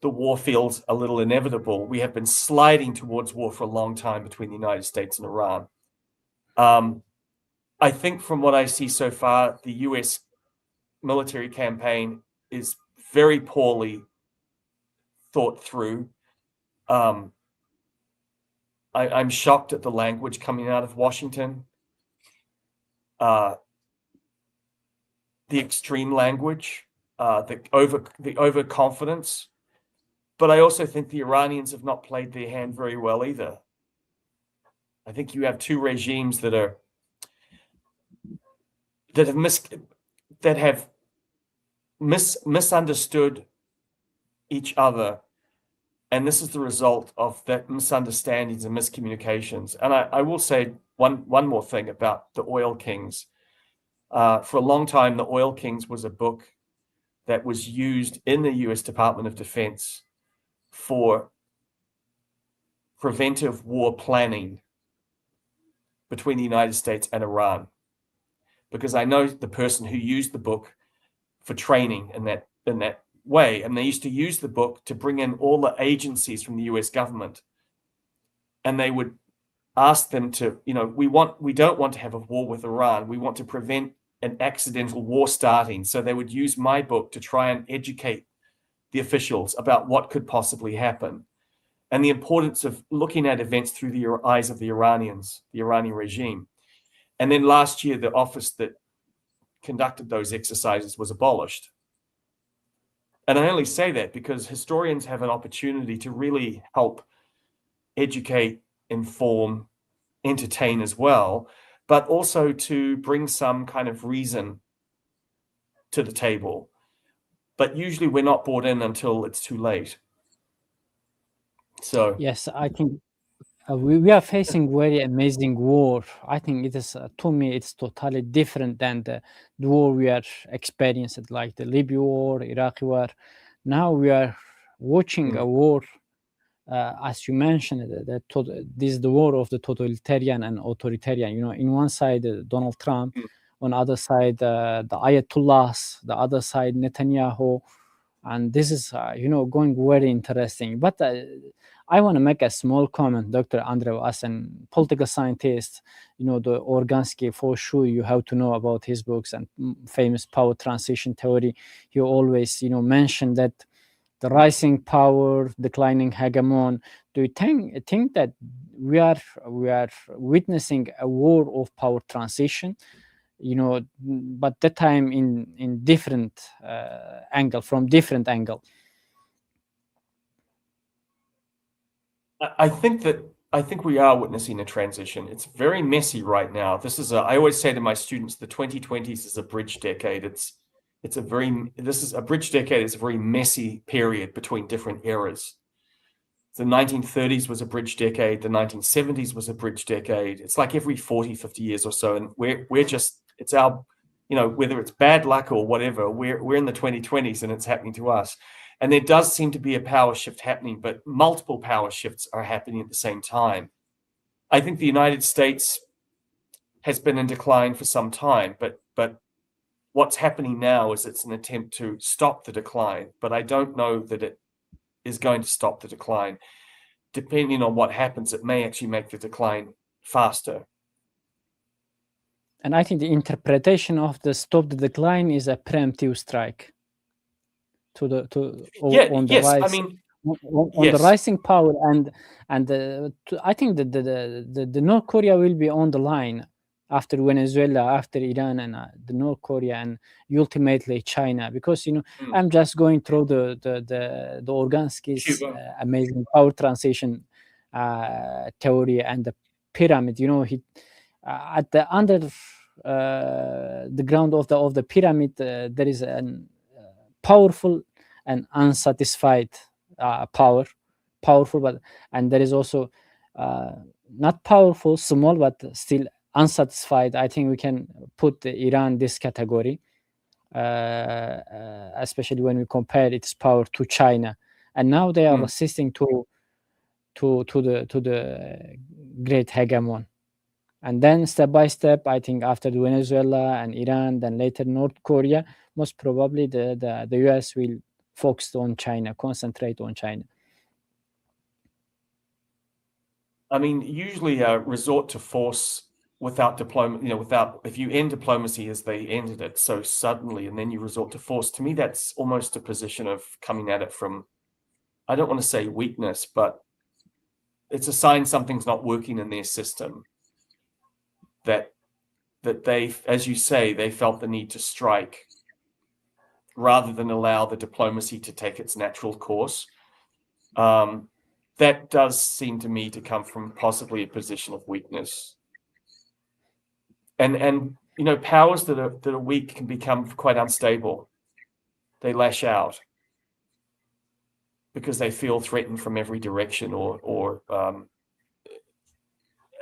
the war feels a little inevitable. We have been sliding towards war for a long time between the United States and Iran. I think from what I see so far, the US military campaign is very poorly thought through. I'm shocked at the language coming out of Washington, the extreme language, the overconfidence. But I also think the Iranians have not played their hand very well either. I think you have two regimes that have misunderstood each other, and this is the result of that misunderstandings and miscommunications. And I will say one more thing about the Oil Kings. For a long time, the Oil Kings was a book that was used in the US Department of Defense for preventive war planning between the United States and Iran, because I know the person who used the book for training in that way, and they used to use the book to bring in all the agencies from the US government, and they would ask them to, we don't want to have a war with Iran. We want to prevent an accidental war starting. So they would use my book to try and educate the officials about what could possibly happen and the importance of looking at events through the eyes of the Iranians, the Iranian regime. And then last year, the office that conducted those exercises was abolished. And I only say that because historians have an opportunity to really help educate, inform, entertain as well, but also to bring some kind of reason to the table. But usually we're not brought in until it's too late. So yes, I think we are facing very amazing war. I think it is, to me, it's totally different than the war we are experiencing, like the Libya war, Iraqi war. Now we are watching a war, as you mentioned, this is the war of the totalitarian and authoritarian. In one side, Donald Trump, on the other side, the Ayatollahs, the other side, Netanyahu. And this is, going very interesting. But I want to make a small comment, Dr. Andrew, as a political scientist, the Organsky, for sure, you have to know about his books and famous power transition theory. He always, mentioned that the rising power, declining hegemon. Do you think that we are witnessing a war of power transition? But that time in different angle, from different angle. I think we are witnessing a transition. It's very messy right now. I always say to my students, the 2020s is a bridge decade. This is a bridge decade. It's a very messy period between different eras. The 1930s was a bridge decade. The 1970s was a bridge decade. It's like every 40, 50 years or so. And it's our, whether it's bad luck or whatever, we're in the 2020s and it's happening to us. And there does seem to be a power shift happening, but multiple power shifts are happening at the same time. I think the United States has been in decline for some time, but what's happening now is it's an attempt to stop the decline. But I don't know that it is going to stop the decline. Depending on what happens, it may actually make the decline faster. And I think the interpretation of the stop the decline is a preemptive strike on the rise. The rising power, and I think that the North Korea will be on the line after Venezuela, after Iran, and the North Korea, and ultimately China, because I'm just going through the Organsky's amazing power transition theory and the pyramid. He at the under the ground of the pyramid there is a powerful and unsatisfied powerful, and there is also not powerful, small, but still unsatisfied. I think we can put Iran this category, especially when we compare its power to China, and now they are resisting to the great hegemon. And then step by step, I think after Venezuela and Iran, then later North Korea, most probably the US will focus on China, concentrate on China. I mean, usually resort to force without diplomacy, if you end diplomacy as they ended it so suddenly, and then you resort to force, to me, that's almost a position of coming at it from, I don't want to say weakness, but it's a sign something's not working in their system. That they, as you say, they felt the need to strike rather than allow the diplomacy to take its natural course. That does seem to me to come from possibly a position of weakness. And powers that are weak can become quite unstable. They lash out because they feel threatened from every direction, or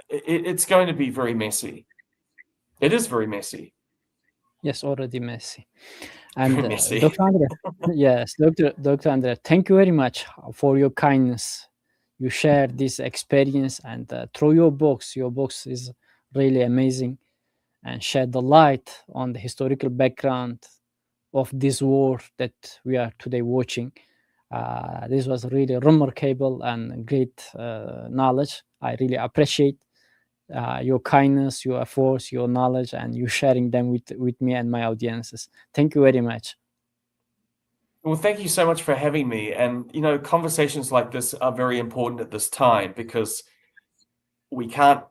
it's going to be very messy. It is very messy. Yes, already messy. And Very messy. Dr. Andre, yes, Dr. Andre, thank you very much for your kindness. You share this experience, and through your books is really amazing, and shed the light on the historical background of this war that we are today watching. This was really remarkable and great knowledge. I really appreciate your kindness, your efforts, your knowledge, and you sharing them with me and my audiences. Thank you very much. Well, thank you so much for having me. And, conversations like this are very important at this time because we can't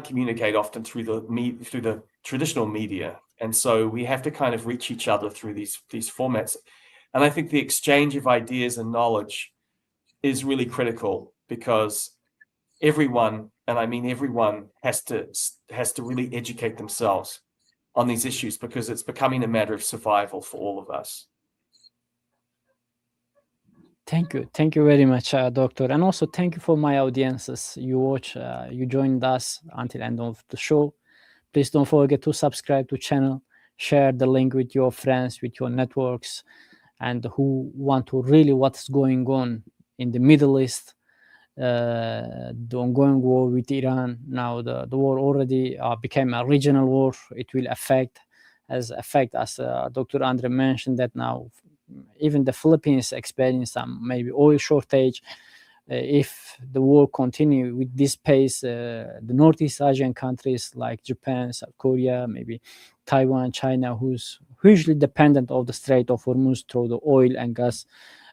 communicate often through the traditional media. And so we have to kind of reach each other through these formats. And I think the exchange of ideas and knowledge is really critical because everyone, and I mean everyone, has to really educate themselves on these issues because it's becoming a matter of survival for all of us. Thank you very much, Doctor, and also thank you for my audiences. You joined us until end of the show. Please don't forget to subscribe to channel, share the link with your friends, with your networks, and who want to really what's going on in the Middle East. The ongoing war with Iran. Now the war already became a regional war. It will affect, as Dr. Andre mentioned, that now even the Philippines experience some maybe oil shortage. If the war continue with this pace, the Northeast Asian countries like Japan, South Korea, maybe Taiwan, China, who's hugely dependent of the Strait of Hormuz through the oil and gas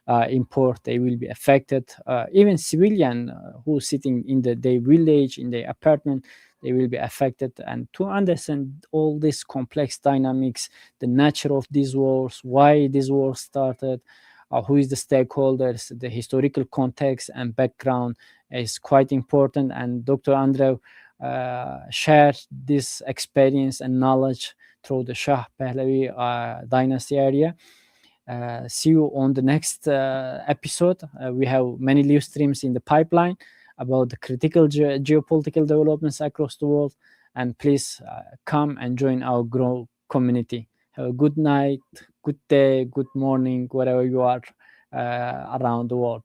import, they will be affected. Even civilian who sitting in their village, in their apartment, they will be affected. And to understand all these complex dynamics, the nature of these wars, why these wars started, who is the stakeholders, the historical context and background is quite important. And Dr. Andre shared this experience and knowledge through the Shah Pahlavi dynasty area. See you on the next episode. We have many live streams in the pipeline about the critical geopolitical developments across the world. And please come and join our grow community. Have a good night, good day, good morning, wherever you are around the world.